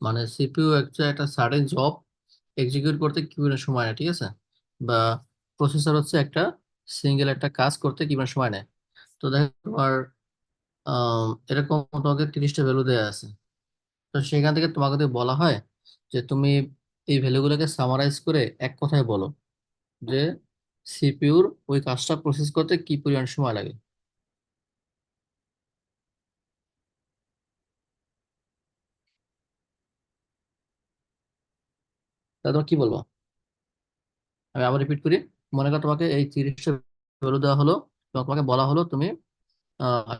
মানে সিপিইউ একটা certain job execute করতে কি পরিমাণ সময় নেয়, ঠিক আছে? বা প্রসেসর হচ্ছে একটা কাজ করতে কি পরিমাণ সময় নেয়। তো দেখো তোমার এরকম তোমাকে 30টা ভ্যালু দেওয়া আছে। তো সেখান থেকে তোমাকে যদি বলা হয় যে তুমি এই ভ্যালুগুলোকে সামারাইজ করে এক কথায় বলো যে সিপিইউর ওই কাজটা প্রসেস করতে কি পরিমাণ সময় লাগে, তা তোমার কি বলবো? আমি আবার রিপিট করি। মনে করো তোমাকে এই 30টা ভ্যালু দেওয়া হলো এবং তোমাকে বলা হলো তুমি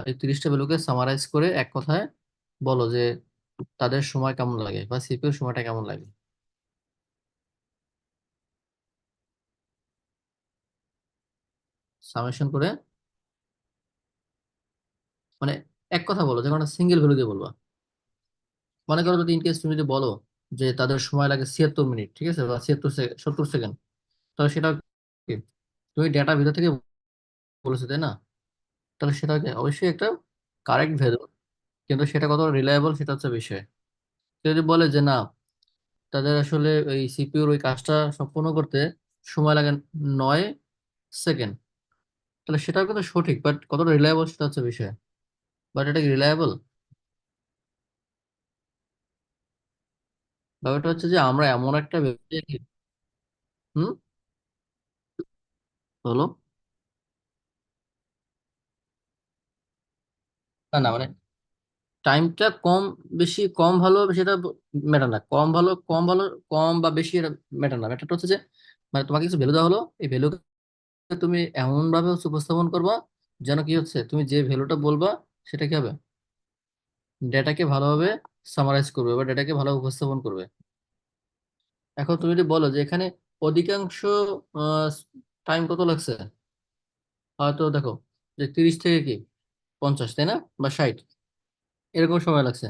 এই 30টা ভ্যালুকে সামারাইজ করে এক কথায় বলো যে তাদের সময় কেমন লাগে বা সিপিইউর সময়টা কেমন লাগে। সামেশন করে মানে এক কথা বলো, যে কোনো সিঙ্গেল ভ্যালু দিয়ে বলবা। মনে করো যদি ইনকেস তুমি যদি বলো যে তাদের সময় লাগে 76 মিনিট, ঠিক আছে, বা 70 সেকেন্ড, তাহলে সেটা কি? তুমি ডেটা ভিতর থেকে বলেছো, তাই না? তাহলে সেটা কি অবশ্যই একটা কারেক্ট ভ্যালু, কিন্তু সেটা কত রিলায়েবল সেটা হচ্ছে বিষয়। কেউ যদি বলে যে না, তাদের আসলে ওই সিপিইউর ওই কাজটা সম্পূর্ণ করতে সময় লাগে 9 সেকেন্ড, তাহলে সেটাও কিন্তু সঠিক, বাট কতটা রিলায়েবল সেটা হচ্ছে বিষয়। বাট এটা কি রিলায়েবল? ব্যাপারটা হচ্ছে যে আমরা এমন একটা হুম, বলো। না না, মানে টাইমটা কম বেশি কম ভালো সেটা ম্যাটার না, কম ভালো কম ভালো কম বা বেশি এটা ম্যাটার না। ম্যাটারটা হচ্ছে যে মানে তোমাকে কিছু ভ্যালু দেওয়া হলো, এই ভ্যালুকে তুমি এমন ভাবে হচ্ছে উপস্থাপন করবা যেন কি হচ্ছে তুমি যে ভ্যালুটা বলবা সেটা কি হবে, ডেটাকে ভালোভাবে সামারাইজ করবে বা ডেটাকে ভালোভাবে উপস্থাপন করবে। এখন তুমি যদি বলো যে এখানে অধিকাংশ টাইম কত লাগছে, হয়তো দেখো যে 30 থেকে কি 50, তাই না, বা 60, এরকম সময় লাগছে।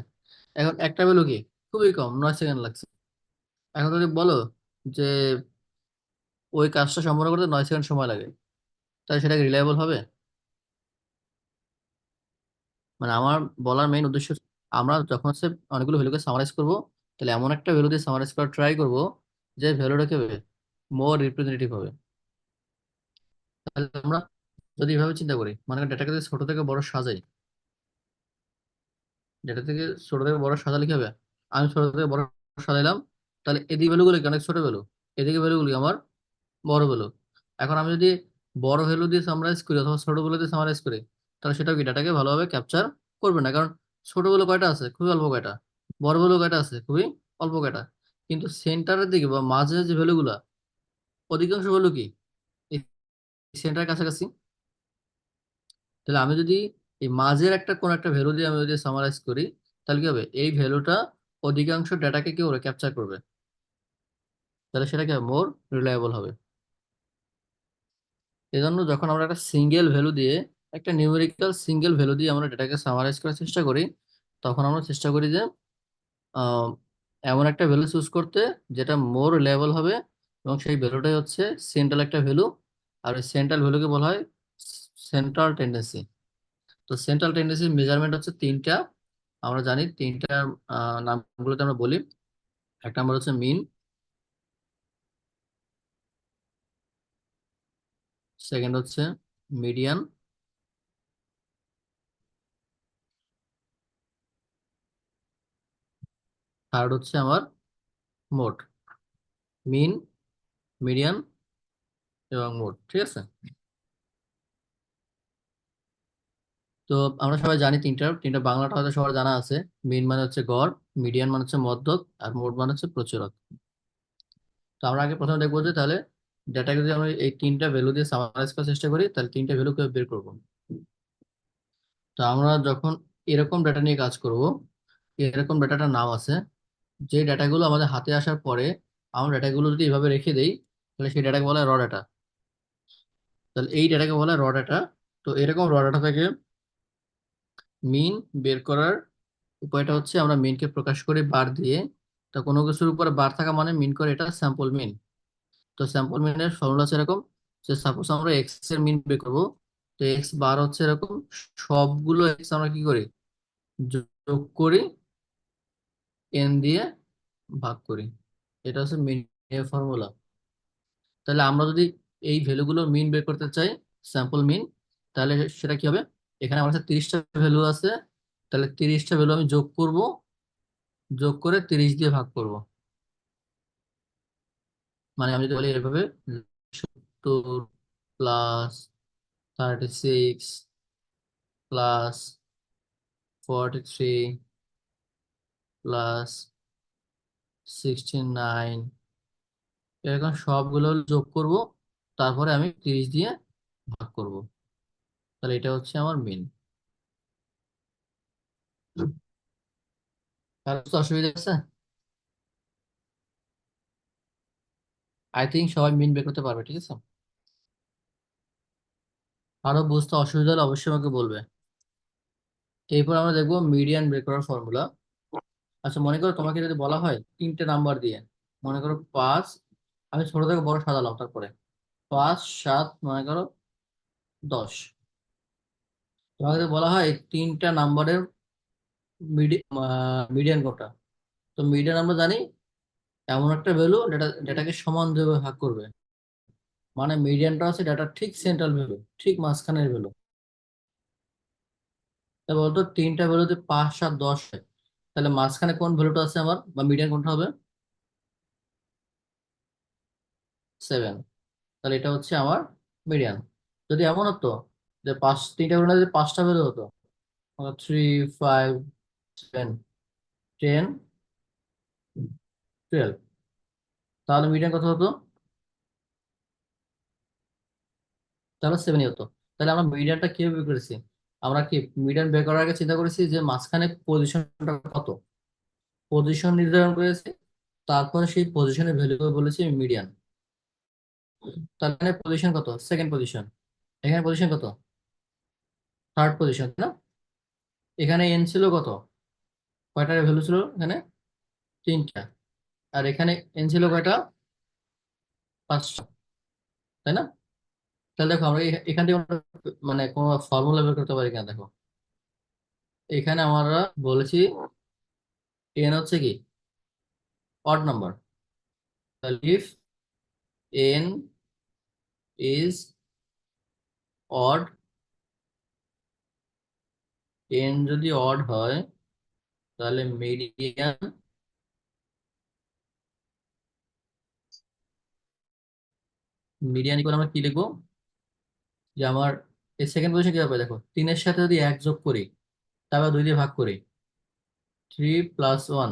এখন একটা ভ্যালু কি খুবই কম, 9 সেকেন্ড লাগছে। এখন যদি বলো যে ওই কাজটা সম্পন্ন করতে 9 সেকেন্ড সময় লাগে, তাহলে সেটা রিলায়েবল হবে? মানে আমার বলার মেইন উদ্দেশ্য হচ্ছে, আমরা যখন হচ্ছে অনেকগুলো ভ্যালুকে সামারাইজ করব, তাহলে এমন একটা ভ্যালু দিয়ে সামারাইজ করার ট্রাই করব যে ভ্যালুটাকে মোর রিপ্রেজেন্টেটিভ হবে। তাহলে আমরা যদি এভাবে চিন্তা করি, মানে ডেটাকে যদি ছোট থেকে বড় সাজাই, ডেটা থেকে ছোট থেকে বড় সাজালে কি হবে? আমি ছোট থেকে বড় সাজাইলাম, তাহলে এদিকে ভ্যালুগুলো কি অনেক ছোট ভ্যালু, এদিকে ভ্যালুগুলি আমার বড় ভ্যালু। এখন আমি যদি বড় ভ্যালু দিয়ে সামারাইজ করি অথবা ছোট ভ্যালু দিয়ে সামারাইজ করি, তাহলে সেটাও কি ডাটাকে ভালোভাবে ক্যাপচার করবে না, কারণ ছোট ভ্যালু কয়টা আছে, খুবই অল্প কয়টা, বড় ভ্যালু কয়টা আছে, খুবই অল্প কয়টা। কিন্তু সেন্টারের দিকে বা মাঝে যে ভ্যালুগুলা, অধিকাংশ ভ্যালু কি এই সেন্টারের কাছাকাছি। তাহলে আমি যদি এই মাঝের একটা কোন একটা ভ্যালু দিয়ে আমি যদি সামারাইজ করি, তাহলে কি হবে, এই ভ্যালুটা অধিকাংশ ডেটাকে কি করে ক্যাপচার করবে, তাহলে সেটা কি মোর রিলায়েবল হবে। এজন্য যখন আমরা একটা সিঙ্গেল ভ্যালু দিয়ে, একটা নিউমেরিক্যাল সিঙ্গেল ভ্যালু দিয়ে আমরা ডেটাকে সামারাইজ করার চেষ্টা করি, তখন আমরা চেষ্টা করি যে আহ, এমন একটা ভ্যালু চুজ করতে যেটা মোর রিলায়েবল হবে, এবং সেই ভ্যালুটাই হচ্ছে সেন্ট্রাল একটা ভ্যালু। আর ওই সেন্ট্রাল ভ্যালুকে বলা হয় সেন্ট্রাল টেন্ডেন্সি। তো সেন্ট্রাল টেন্ডেন্সির মেজারমেন্ট হচ্ছে তিনটা, আমরা জানি তিনটা নামগুলোতে আমরা বলি। এক নাম্বার হচ্ছে মিন, সেকেন্ড হচ্ছে মিডিয়ান, থার্ড হচ্ছে আমার মোড। মিন, মিডিয়ান এবং মোড, ঠিক আছে? তো আমরা সবাই জানি তিনটা তিনটা বাংলাটা হয়তো সবার জানা আছে। মিন মানে হচ্ছে গড়, মিডিয়ান মানে হচ্ছে মধ্যক, আর মোড মানে হচ্ছে প্রচুরক। তো আমরা আগে প্রথমে দেখবো যে তাহলে ডেটাকে যদি আমরা এই তিনটা ভ্যালু দিয়ে সামারাইজ করার চেষ্টা করি, তাহলে তিনটা ভ্যালু কিভাবে বের করবো। তো আমরা যখন এরকম ডেটা নিয়ে কাজ করব, এরকম ডেটাটার নাম আছে। যে ডেটাগুলো আমাদের হাতে আসার পরে আমরা ডেটাগুলো যদি এভাবে রেখে দেই, তাহলে সেই ডেটাকে বলা হয় র ডেটা। তাহলে এই ডেটাকে বলা হয় র ডেটা। তো এরকম র ডেটা থেকে মিন বের করার উপায়টা হচ্ছে আমরা মিনকে প্রকাশ করি বার দিয়ে। তো কোনো কিছুর উপরে বার থাকা মানে মিন করে এটা স্যাম্পল মিন। তো স্যাম্পল মিনের ফর্মুলা হচ্ছে এরকম যে সাপোজ আমরা এক্স এর মিন বের করবো, তো এক্স বার হচ্ছে এরকম, সবগুলো এক্স আমরা কি করি যোগ করি, এন দিয়ে ভাগ করি। এটা হচ্ছে মিন এর ফর্মুলা। তাহলে আমরা যদি এই ভ্যালুগুলো মিন বের করতে চাই, স্যাম্পল মিন, তাহলে সেটা কি হবে? এখানে আমার কাছে 30টা ভ্যালু আছে, তাহলে 30টা ভ্যালু আমি যোগ করব, যোগ করে 30 দিয়ে ভাগ করব। মানে আমি যদি বলি এভাবে, 70 প্লাস 36 প্লাস 43 প্লাস 69, এরকম সবগুলো যোগ করব, তারপরে আমি 30 দিয়ে ভাগ করব। তাহলে এটা হচ্ছে আমার মিন। কারো তো অসুবিধা আছে? আই থিঙ্ক সবাই মিন বের করতে পারবে, ঠিক আছে। আরো বুঝতে অসুবিধা হলে অবশ্যই আমাকে বলবে। এরপর আমরা দেখবো মিডিয়ান বের করার ফর্মুলা। আচ্ছা, মনে করো তোমাকে যদি বলা হয় তিনটে নাম্বার দিয়ে, মনে করো 5, আমি ছোট থেকে বড় সাজালাম, তারপরে 5, 7, মনে করো 10। তোমাকে যদি বলা হয় এই তিনটা নাম্বারের মিডিয়ান কোনটা, তো মিডিয়ান আমরা জানি এমন একটা ভ্যালু ডেটাকে সমান ভাবে ভাগ করবে। মানে মিডিয়ানটা হচ্ছে ডেটা ঠিক সেন্ট্রাল ভ্যালু, ঠিক মাঝখানের ভ্যালু। তা বলতো তিনটা ভ্যালুতে 5, 7, 10 হয়, তাহলে মাঝখানে কোন ভ্যালুটা আছে আমার, বা মিডিয়ান কোনটা হবে? 7। তাহলে এটা হচ্ছে আমার মিডিয়ান। যদি এমন হতো যে তিনটা ভ্যালু যদি 5টা ভ্যালু হতো, 3, 5, 7, 10, 12, তাহলে মিডিয়ান কত হতো? তাহলে 7ই হতো। তাহলে আমরা মিডিয়ানটা কিভাবে বের করেছি? আমরা কি মিডিয়ান বের করার আগে চিন্তা করেছি যে মাঝখানে পজিশনটা কত, পজিশন নির্ধারণ করেছি, তারপরে সেই পজিশনের ভ্যালু বলেছি মিডিয়ান। তাহলে পজিশন কত? Second position. এখানে পজিশন কত? থার্ড পজিশন, না? এখানে এন ছিল কত? কয়টা ভ্যালু ছিল এখানে? তিনটা। আর এখানে এন ছিল কয়টা? 5টা, তাই না? তাহলে দেখো আমরা এখান থেকে আমরা মানে কোনো ফর্মুলা বের করতে পারি কিনা দেখো। এখানে আমরা বলেছি এন হচ্ছে কি অড নাম্বার। তাহলে if N is odd, N যদি অড হয়, তাহলে মিডিয়ান, মিডিয়ান ইকুয়াল আমরা কি লিখবো? যে আমার এই সেকেন্ড পজিশন কি হবে দেখো, 3-এর সাথে যদি 1 যোগ করি, তারপর 2 দিয়ে ভাগ করি, 3+1,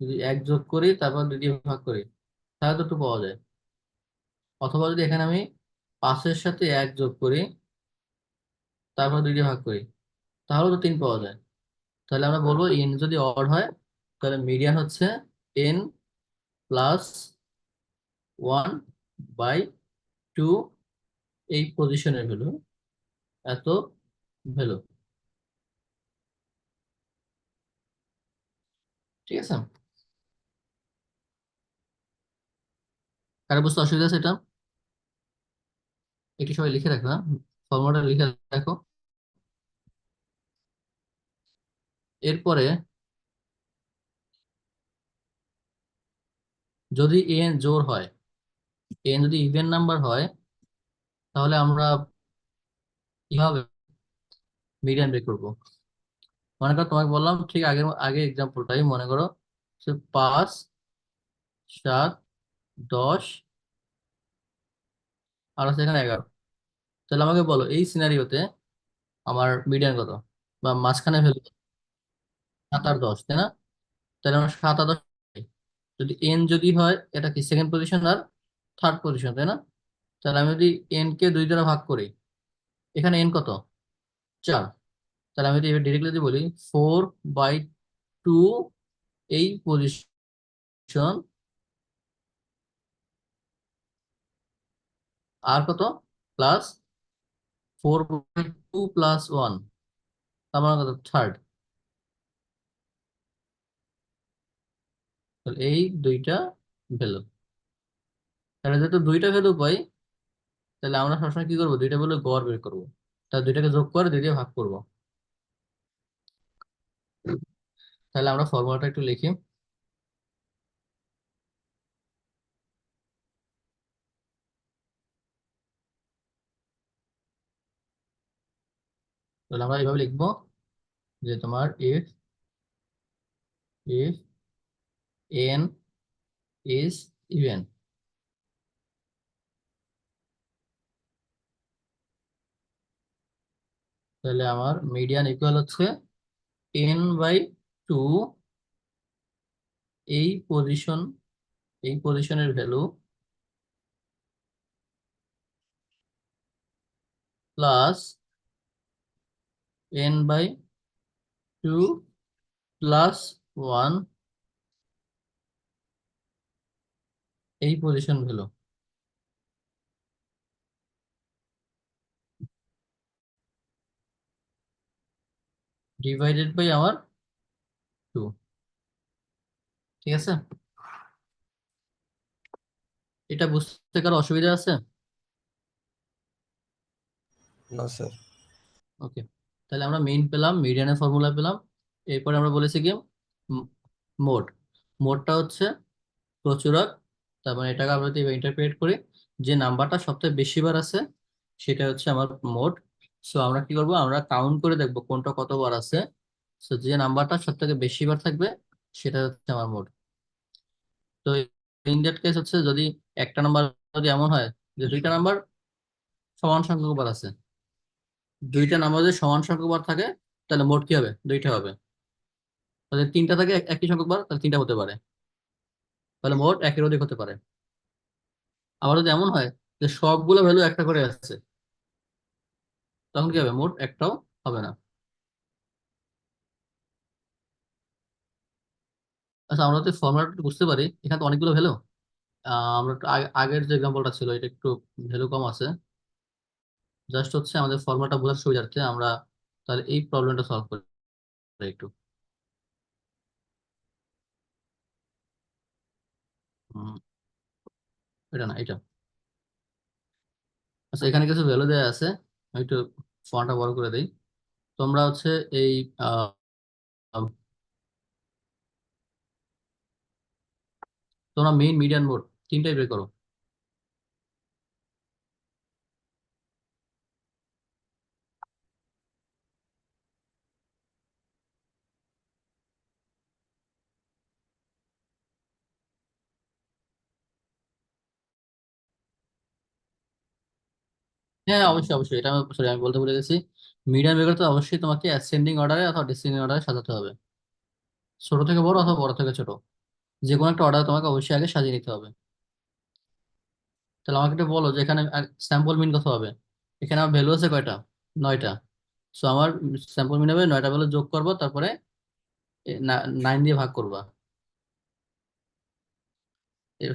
যদি 1 যোগ করি তারপর 2 দিয়ে ভাগ করি, তাহলে তো 2 পাওয়া যায়। অথবা যদি এখানে আমি 5-এর সাথে 1 যোগ করি, তারপর 2 দিয়ে ভাগ করি, তাহলে তো 3 পাওয়া যায়। তাহলে আমরা বলবো এন যদি অড হয়, তাহলে মিডিয়ান হচ্ছে n+1/2, এই পজিশনের ভ্যালু এত ভ্যালু, ঠিক আছে। কারো বুঝতে অসুবিধা আছে এটা? একটু সবাই লিখে রাখো, হ্যাঁ, ফর্মুলাটা লিখে রাখো। এরপরে যদি এন জোড় হয়, এন যদি ইভেন নাম্বার হয়, তাহলে আমরা কিভাবে মিডিয়ান বের করবো? মনে করো তোমাকে বললাম ঠিক আগের আগে এক্সাম্পলটাই, মনে করো 5, 7, 10, আর আছে এখানে 11। তাহলে আমাকে বলো এই সিনারিওতে আমার মিডিয়ান কত, বা মাঝখানে ভ্যালু 7 আর 10, তাই না? তাহলে আমরা 7 আর 10, যদি এন যদি হয়, এটা কি সেকেন্ড পজিশন আর থার্ড পজিশন, তাই না? তাহলে আমি যদি এন কে 2 দ্বারা ভাগ করি, এখানে এন কত? 4। তাহলে আমি যদি ডিরেক্টলি যদি বলি 4/2, এই পজিশন, আর কত প্লাস 4/2+1, তার মানে কত? থার্ড। তাহলে এই দুইটা ভ্যালু, তাহলে যেহেতু দুইটা ভ্যালু পাই, তাহলে আমরা সবসময় কি করবো? দুইটা ভ্যালু গড় বের করবো। তাহলে দুইটাকে যোগ করে 2 দিয়ে ভাগ করবো। তাহলে আমরা ফর্মুলাটা একটু লিখি। তাহলে আমরা এইভাবে লিখবো যে তোমার if if N is even, তাহলে আমার মিডিয়ান ইকুয়াল হচ্ছে n/2 এই পজিশন, এই পজিশনের ভ্যালু প্লাস n/2 প্লাস 1 এই পজিশন ভ্যালু ডিভাইডেড বাই আমার 2। ঠিক আছে, এটা বুঝতে কারো অসুবিধা আছে? না স্যার। ওকে, তাহলে আমরা মেইন পেলাম, মিডিয়ানের ফর্মুলা পেলাম। এরপরে আমরা বলেছি কি মোড, মোডটা হচ্ছে প্রচুরক। তার মানে এটাকে আমরা যদি ইন্টারপ্রেট করি, যে নাম্বারটা সবথেকে বেশি বার আছে সেটা হচ্ছে আমার মোড। সো আমরা কি করব, আমরা কাউন্ট করে দেখবো কোনটা কতবার আছে। সো যে নাম্বারটা সব থেকে বেশি বার থাকবে সেটা হচ্ছে আমার মোড। তো ইন দ্যাট কেস হচ্ছে যদি একটা নাম্বার, যদি এমন হয় যে দুইটা নাম্বার সমান সংখ্যক বার আছে, দুইটা নাম্বার যদি সমান সংখ্যক বার থাকে তাহলে মোট কি হবে, দুইটা হবে। তাহলে তিনটা থাকে একই সংখ্যক বার, তাহলে তিনটা হতে পারে, তাহলে মোট একের অধিক হতে পারে। আবার যদি এমন হয় যে সবগুলো ভ্যালু একটা করে আছে, তখন কি হবে, মোট একটাও হবে না। আচ্ছা, আমরা যদি ফর্মুলাটা বুঝতে পারি, এখানে তো অনেকগুলো ভ্যালু, আমরা একটু আগের যে এক্সাম্পলটা ছিল এটা একটু ভ্যালু কম আছে। জাস্ট হচ্ছে আমাদের ফর্মুলাটা বোঝার সুবিধার্থে আমরা তাহলে এই প্রবলেমটা সলভ করি একটু। হুম, এটা না, এটা। আচ্ছা, এখানে কিছু ভ্যালু দেওয়া আছে, আমি একটু ফন্টটা বড় করে দিই। তোমরা হচ্ছে এই আহ, তোমরা মেইন, মিডিয়ান, মোড তিনটাই বের করো। হ্যাঁ, অবশ্যই অবশ্যই, এটা সরি আমি বলতে ভুলে গেছি। মিডিয়ান বের করতে অবশ্যই তোমাকে অ্যাসেন্ডিং অর্ডারে অথবা ডিসেন্ডিং অর্ডারে সাজাতে হবে, ছোট থেকে বড় অথবা বড় থেকে ছোট, যে কোনো একটা অর্ডার তোমাকে অবশ্যই আগে সাজিয়ে নিতে হবে। তাহলে আমাকে একটু বলো যে এখানে স্যাম্পল মিন কত হবে। এখানে আমার ভ্যালু আছে কয়টা, 9টা। সো আমার স্যাম্পল মিন হবে 9টা ভ্যালু যোগ করবো, তারপরে 9 দিয়ে ভাগ করবা।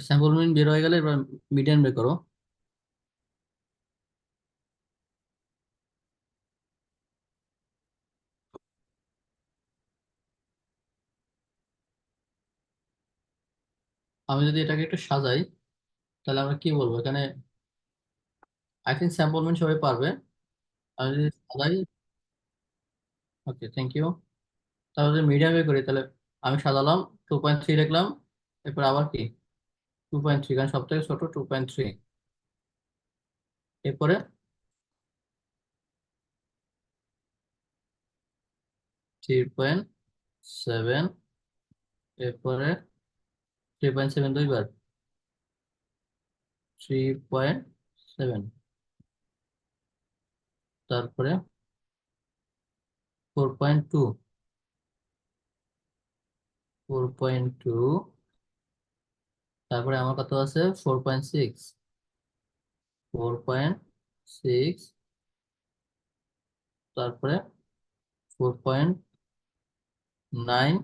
স্যাম্পল মিন বের হয়ে গেলে এবার মিডিয়ান বের করো। আমি যদি এটাকে একটু সাজাই, তাহলে আমরা কি বলবো এখানে, আই থিঙ্ক স্যাম্পল মিন সবাই পারবে। আমি যদি সাজাই, ওকে থ্যাংক ইউ। তাহলে যদি মিডিয়াম বের করি, তাহলে আমি সাজালাম, 2.3 লিখলাম, এরপর আবার কি 2.3, কারণ সব থেকে ছোট 2.3। এরপরে 3.7, এরপরে 3.7 দুইবার, 3.7, তারপরে 4.2, 4.2, তারপরে আমার কত আছে 4.6, 4.6, তারপরে 4.9,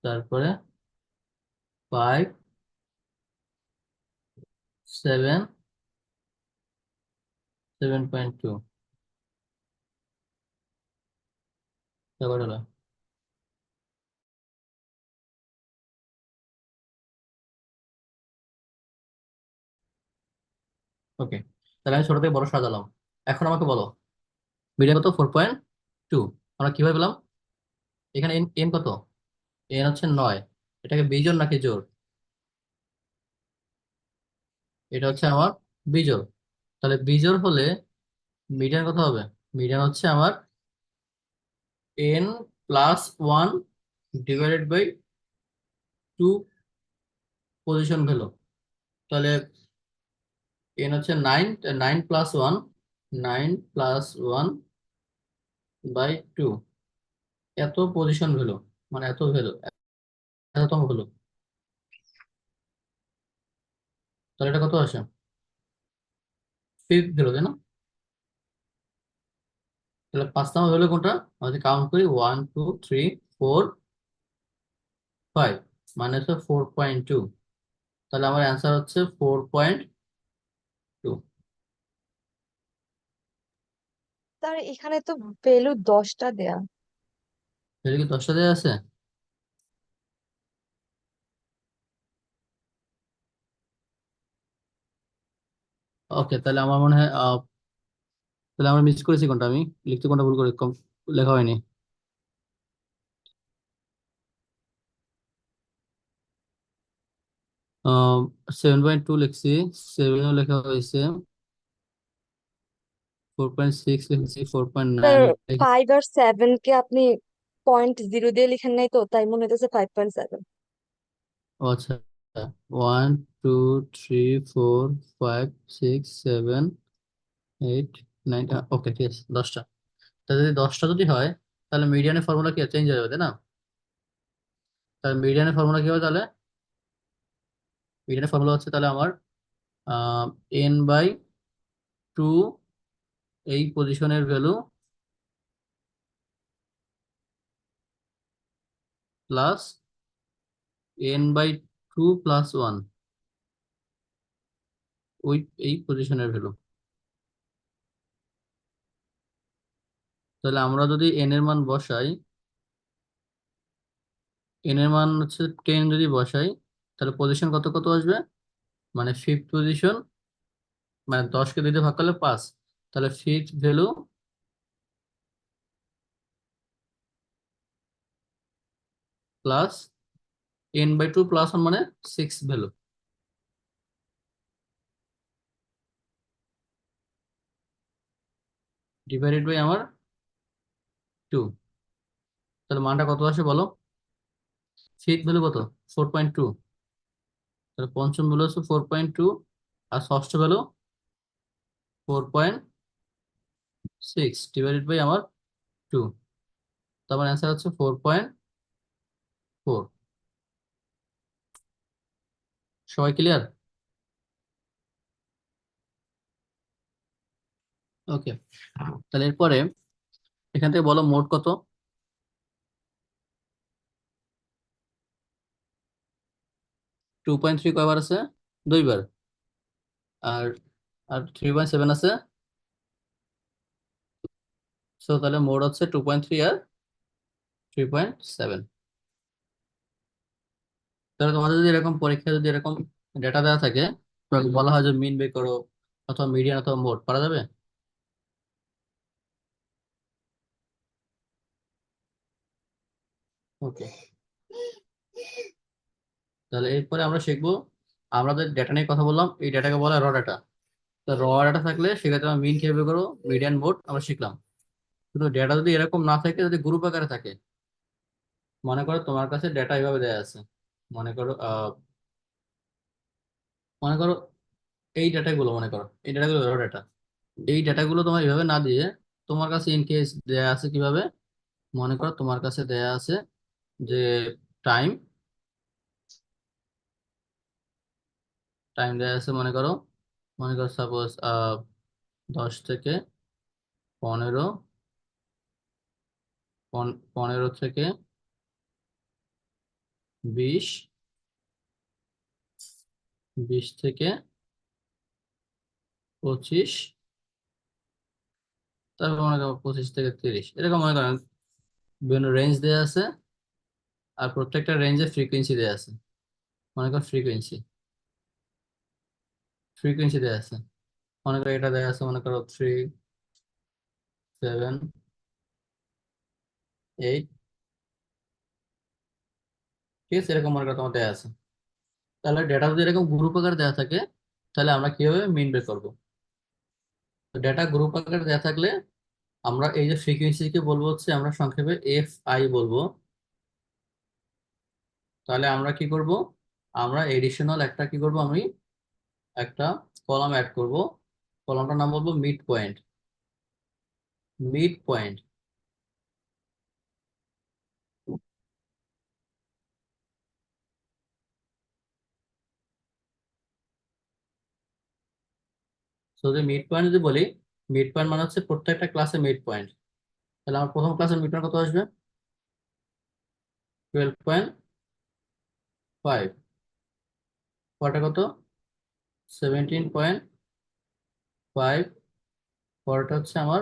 তারপরে 5, 7, 7.2, তারপরে হলো। ওকে, তাহলে আমি ছোট থেকে বড় সাজালাম। এখন আমাকে বলো মিডিয়া কত, 4.2, আমরা কিভাবে পেলাম? এখানে এন এন কত? এন হচ্ছে 9। এটাকে বিজোড় নাকি জোড়? এটা হচ্ছে আমার বিজোড়। তাহলে বিজোড় হলে মিডিয়ান কত হবে? মিডিয়ান হচ্ছে আমার n+1 divided by 2 position value. তাহলে n হচ্ছে 9, 9+1, 9+1 বাই 2, এত পজিশন ভ্যালু, মানে এত ভ্যালু, এততম ভ্যালু। তাহলে এটা কত আসে? ফিফথ ভ্যালু, তাই না? তাহলে 5তম ভ্যালু কোনটা? আমরা যদি কাউন্ট করি 1 2 3 4 5, মানে হচ্ছে 4.2। তাহলে আমার অ্যান্সার হচ্ছে 4.2। তার এখানে তো ভ্যালু 10টা দেয়া। এটা কি 10টা দেওয়া আছে? ওকে, তাহলে আমার মনে হয় তাহলে আমরা মিস করেছি কোনটা, আমি লিখতে কোনটা ভুল করে লেখা হয়নি। 7.2 লিখছি, 7ও লেখা হয়েছে, 4.6 লিখছি, 4.9 স্যার, লিখি। 5 আর 7 কে আপনি 0.0 দিয়ে লিখেন নাই তো, তাই মনে হচ্ছে 5.7। ও আচ্ছা, 1 2 3 4 5 6 7 8 9। ওকে, ঠিক আছে, 10টা। তাহলে যদি 10টা যদি হয়, তাহলে মিডিয়ানের ফর্মুলা কি চেঞ্জ হয়ে যাবে, তাই না? তাহলে মিডিয়ানের ফর্মুলা কি হবে তাহলে? মিডিয়ানের ফর্মুলা হচ্ছে তাহলে আমার n/2 এই পজিশনের ভ্যালু প্লাস n/2+1 ওই এই পজিশনের ভ্যালু। তাহলে আমরা যদি n এর মান বসাই, n এর মান হচ্ছে 10 যদি বসাই, তাহলে পজিশন কত কত আসবে? মানে ফিফথ পজিশন, মানে 10কে 2 দিয়ে ভাগ করলে 5। তাহলে ফিফথ ভ্যালু প্লাস n/2+1 মানে 6 ভ্যালু ডিভাইডেড বাই আমার 2। তাহলে মানটা কত আসে বলো? ফিফথ ভ্যালু কত? 4.2। তাহলে পঞ্চম ভ্যালু হচ্ছে 4.2, আর ষষ্ঠ ভ্যালু 4.6 ডিভাইডেড বাই আমার 2। তো আমার অ্যান্সার হচ্ছে 4.4। সবাই ক্লিয়ার? ওকে, তাহলে এরপরে এখান থেকে বলো মোট কত? 2.3 কয়বার আছে? 2বার। আর আর 3.7 আছে। সো তাহলে মোট হচ্ছে 2.3 আর 3.7। তাহলে তোমাদের যদি এরকম পরীক্ষা যদি এরকম ডেটা দেওয়া থাকে, তোমাকে বলা হয় যে মিন বের করো অথবা মিডিয়ান অথবা মোড, পারা যাবে? ওকে, তাহলে এরপরে আমরা শিখবো, আমরা যে ডেটা নিয়ে কথা বললাম এই ডেটাকে বলা হয় র ডেটা। তো র ডেটা থাকলে সেক্ষেত্রে আমরা মিন কিভাবে করবো, মিডিয়ান, মোড আমরা শিখলাম। কিন্তু ডেটা যদি এরকম না থাকে, যদি গ্রুপ আকারে থাকে, মনে করো তোমার কাছে ডেটা এইভাবে দেয়া আছে, মনে করো মনে করো এই ডেটাগুলো, মনে করো এই ডেটাগুলো র ডেটা। এই ডেটাগুলো তোমার এইভাবে না দিয়ে তোমার কাছে ইন কেস দেয়া আছে কিভাবে, মনে করো তোমার কাছে দেয়া আছে যে টাইম, টাইম দেয়া আছে, মনে করো সাপোজ 10 থেকে 15, 15 থেকে 20, 20 থেকে 25, তারপর মনে করো 25 থেকে 30, এরকম মনে করেন বিভিন্ন রেঞ্জ দেয়া আছে। আর প্রত্যেকটা রেঞ্জে ফ্রিকোয়েন্সি দেয়া আছে, মনে করো ফ্রিকোয়েন্সি দেয়া আছে। মনে করো এটা দেয়া আছে, মনে করো 3, 7, 8, ঠিক আছে, এরকম মনে করো তোমার দেয়া আছে। তাহলে ডেটা যদি এরকম গ্রুপ আকারে দেওয়া থাকে, তাহলে আমরা কিভাবে মিন বের করবো? তো ডেটা গ্রুপ আকারে দেওয়া থাকলে আমরা এই যে ফ্রিকোয়েন্সিকে বলবো হচ্ছে আমরা সংক্ষেপে এফ আই বলবো। তাহলে আমরা কি করব, আমরা এডিশনাল একটা কি করব, আমি একটা কলাম অ্যাড করব। কলামটার নাম বলবো মিড পয়েন্ট। Mid point. যদি মিড পয়েন্ট যদি বলি, মিড পয়েন্ট মানে হচ্ছে প্রত্যেকটা ক্লাসে মিড পয়েন্ট। তাহলে আমার প্রথম ক্লাসের মিড পয়েন্ট কত আসবে? 12.5। পরটা কত? 17.5। পরটা হচ্ছে আমার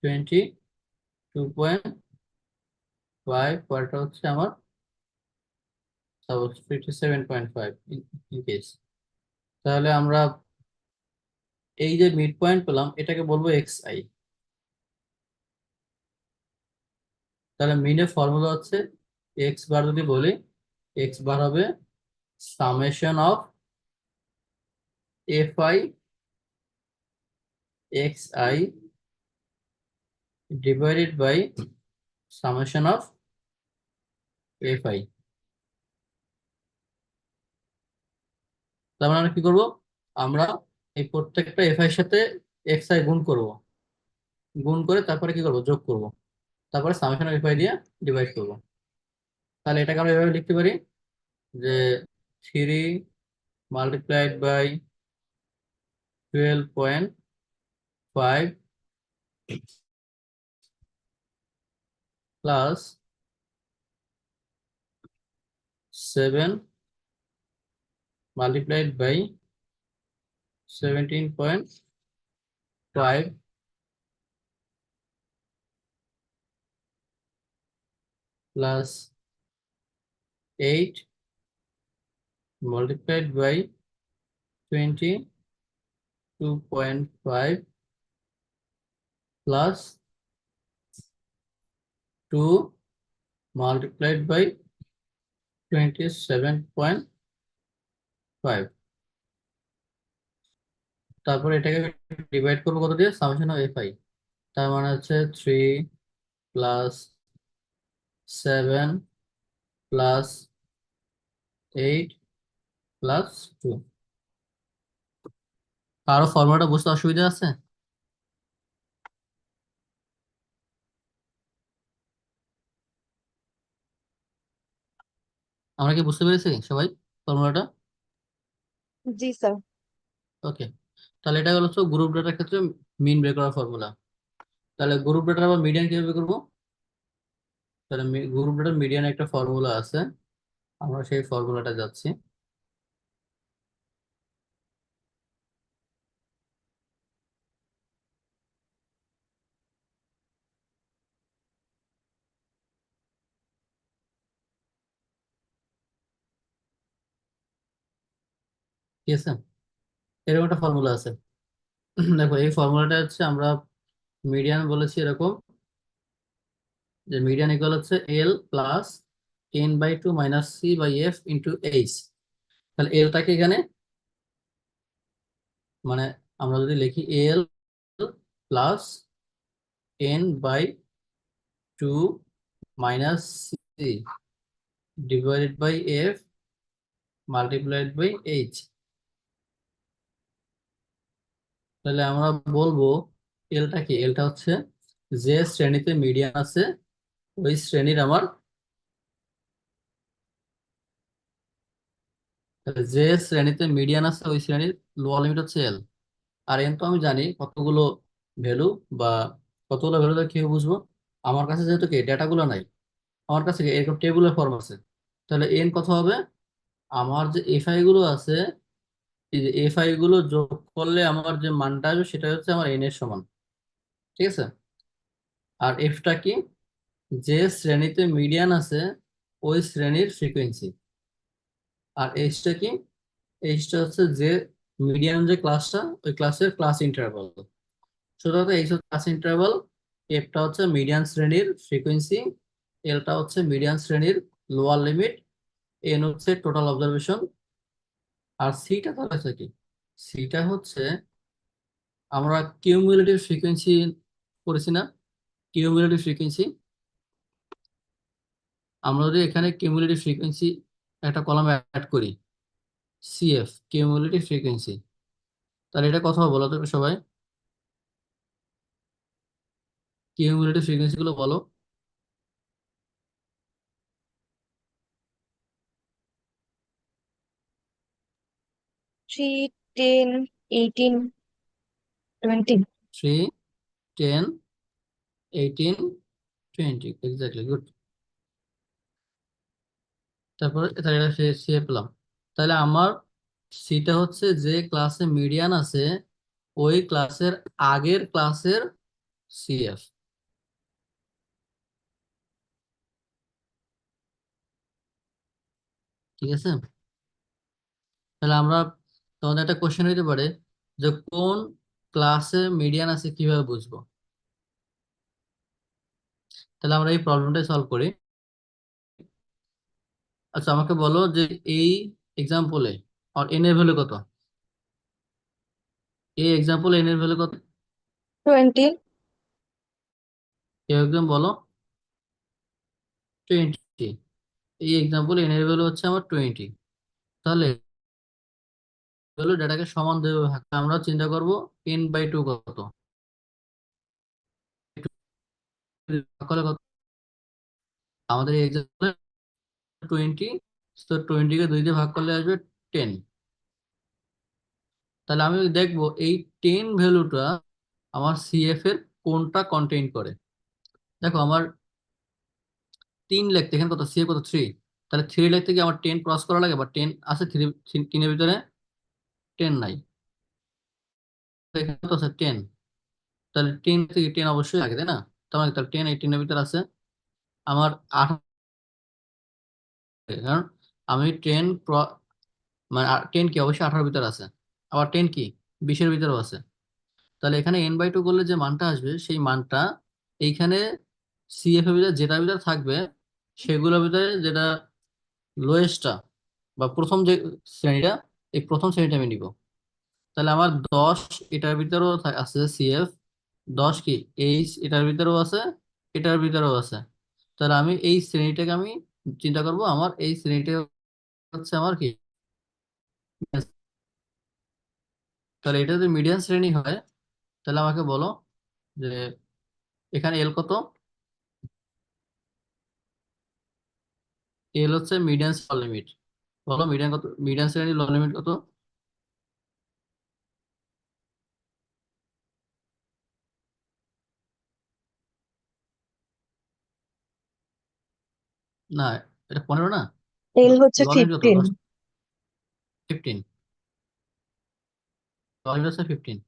22.5। পরটা হচ্ছে আমার সাপোজ 57.5 ইন কেস। তাহলে আমরা এই যে মিড পয়েন্ট পেলাম এটাকে বলবো এক্স আই। তাহলে মিনের ফর্মুলা হচ্ছে এক্স বার যদি বলি, এক্স বার হবে summation of f i x i divided by summation of f i. তার মানে আমরা কি করব, আমরা এই প্রত্যেকটা এফ আই সাথে এক্স আই গুণ করব, গুণ করে তারপরে কি করব, যোগ করব, তারপরে সামেশন অফ এফ আই দিয়ে ডিভাইড করব। তাহলে এটাকে আমরা এভাবে লিখতে পারি যে 3 × 12.5 প্লাস 7 × 17.5 প্লাস 8 × 22.5 প্লাস 2 × 27.5। তারপর এটাকে ডিভাইড করবো কত দিয়ে, সামেশন অফ এফ আই। তার মানে হচ্ছে 3 + 7 + 8 + 2। কারো ফর্মুলাটা বুঝতে অসুবিধা আছে? আমরা কি বুঝতে পেরেছি সবাই ফর্মুলাটা? জি স্যার। ওকে। তাহলে এটা হলো গ্রুপ ডাটার ক্ষেত্রে মিন বের করার ফর্মুলা। তাহলে গ্রুপ ডাটা বা মিডিয়ান কিভাবে করবো? তাহলে গ্রুপ ডাটার মিডিয়ান একটা ফর্মুলা আছে, আমরা সেই ফর্মুলাটা যাচ্ছি। ঠিক আছে, এরকম একটা ফর্মুলা আছে। দেখো এই ফর্মুলাটা হচ্ছে আমরা মিডিয়ান বলেছি এরকম যে মিডিয়ান ইকুয়াল হচ্ছে এল প্লাস n/2 - c/f × h। তাহলে এলটাকে এখানে মানে আমরা যদি লিখি L plus n/2 - c divided by F multiplied by H. তাহলে আমরা বলবো এলটা কি, এলটা হচ্ছে যে শ্রেণীতে মিডিয়ান আছে ওই শ্রেণীর আমার, তাহলে যে শ্রেণীতে মিডিয়ান আছে ওই শ্রেণীর লোয়ার লিমিট হচ্ছে এল। আর এন তো আমি জানি কতগুলো ভ্যালু বা কতগুলো ভ্যালু কিভাবে বুঝবো, আমার কাছে যেহেতু কি ডেটাগুলো নাই, আমার কাছে কি এরকম টেবিলের ফর্ম আছে। তাহলে এন কত হবে, আমার যে এফআই গুলো আছে, এই যে এফআই গুলো যোগ করলে আমার যে মানটা আসবে সেটা হচ্ছে আমার এন এর সমান। ঠিক আছে। আর এফটা কি, যে শ্রেণীতে মিডিয়ান আছে ওই শ্রেণীর ফ্রিকোয়েন্সি। আর এইচটা কি, এইচটা হচ্ছে যে মিডিয়ান যে ক্লাসটা ওই ক্লাসের ক্লাস ইন্টারভাল। সুতরাং এই হচ্ছে ক্লাস ইন্টারভাল। এফটা হচ্ছে মিডিয়ান শ্রেণীর ফ্রিকোয়েন্সি, এলটা হচ্ছে মিডিয়ান শ্রেণীর লোয়ার লিমিট, এন হচ্ছে টোটাল অবজারভেশন, আর সিটা তাহলে হচ্ছে কি, সিটা হচ্ছে আমরা কিউমুলেটিভ ফ্রিকোয়েন্সি করেছি না, কিউমুলেটিভ ফ্রিকোয়েন্সি। আমরা যদি এখানে কিউমুলেটিভ ফ্রিকোয়েন্সি একটা কলাম অ্যাড করি, সিএফ কিউমুলেটিভ ফ্রিকোয়েন্সি, তাহলে এটা কত হবে বলো তো সবাই, কিউমুলেটিভ ফ্রিকোয়েন্সি গুলো বলো। 3, 10, 18, 20। 3, 10, 18, 20, এক্স্যাক্টলি, গুড। তারপরে তাহলে এটা সে পেলাম। তাহলে আমার সিটা হচ্ছে যে ক্লাসে মিডিয়ান আছে ওই ক্লাসের আগের ক্লাসের সিএফ। ঠিক আছে, তাহলে আমরা, তোমাদের একটা কোশ্চেন হইতে পারে যে কোন ক্লাসে মিডিয়ান আছে কিভাবে বুঝবো। তাহলে আমরা এই প্রবলেমটাই সলভ করি। আচ্ছা আমাকে বলো যে এই এক্সাম্পলে আর এন এর ভ্যালু কত, এই এক্সাম্পল এন এর ভ্যালু কত, 20। কেউ একদম বলো। 20। এই এক্সাম্পল এন এর ভ্যালু হচ্ছে আমার 20। তাহলে ভ্যালু ডেটাকে সমান দেবে ভাগ, আমরা চিন্তা করব n/2 কত, ভাগ করলে কত, আমাদের এই এক্সাম্পলে 20, তো 20 কে 2 দিয়ে ভাগ করলে আসবে 10। তাহলে আমি দেখবো এই 10 ভ্যালুটা আমার সিএফ এর কোনটা কন্টেইন করে। দেখো আমার 3 লিখতে, এখানে কত সিএফ কত 3, তাহলে 3 লিখতে কি আমার 10 ক্রস করা লাগে, বা 10 আছে 3 এর ভিতরে 10 নাই, তো এখানে কত আছে 10, তাহলে 10 থেকে 10 অবশ্যই লাগে তাই না, তার মানে তাহলে 10 18 এর ভিতরে আছে আমার 8, কারণ আমি 10 মানে 10 কি অবশ্যই 18 ভিতরে আছে, আবার 10 কি 20 এর ভিতরেও আছে। তাহলে এখানে n/2 করলে যে মানটা আসবে সেই মানটা এইখানে সিএফ এর ভিতরে যেটার ভিতরে থাকবে সেগুলোর ভিতরে যেটা লোয়েস্টটা বা প্রথম যে শ্রেণীটা, এই প্রথম শ্রেণীটা আমি নিব। তাহলে আমার 10 এটার ভিতরেও আছে সিএফ, 10 কি এইচ এটার ভিতরেও আছে, এটার ভিতরেও আছে। তাহলে আমি এই শ্রেণীটাকে আমি চিন্তা করব, আমার এই শ্রেণীটা হচ্ছে আমার কি, তাহলে এটা যদি মিডিয়ান শ্রেণী হয় তাহলে আমাকে বলো যে এখানে এল কত, এল হচ্ছে মিডিয়ান লিমিট, বলো মিডিয়ান কত, মিডিয়ান শ্রেণীর লিমিট কত। না, এটা 15 না, এল হচ্ছে লিমিট কত, 15। 10, 15, লিমিট হচ্ছে 15।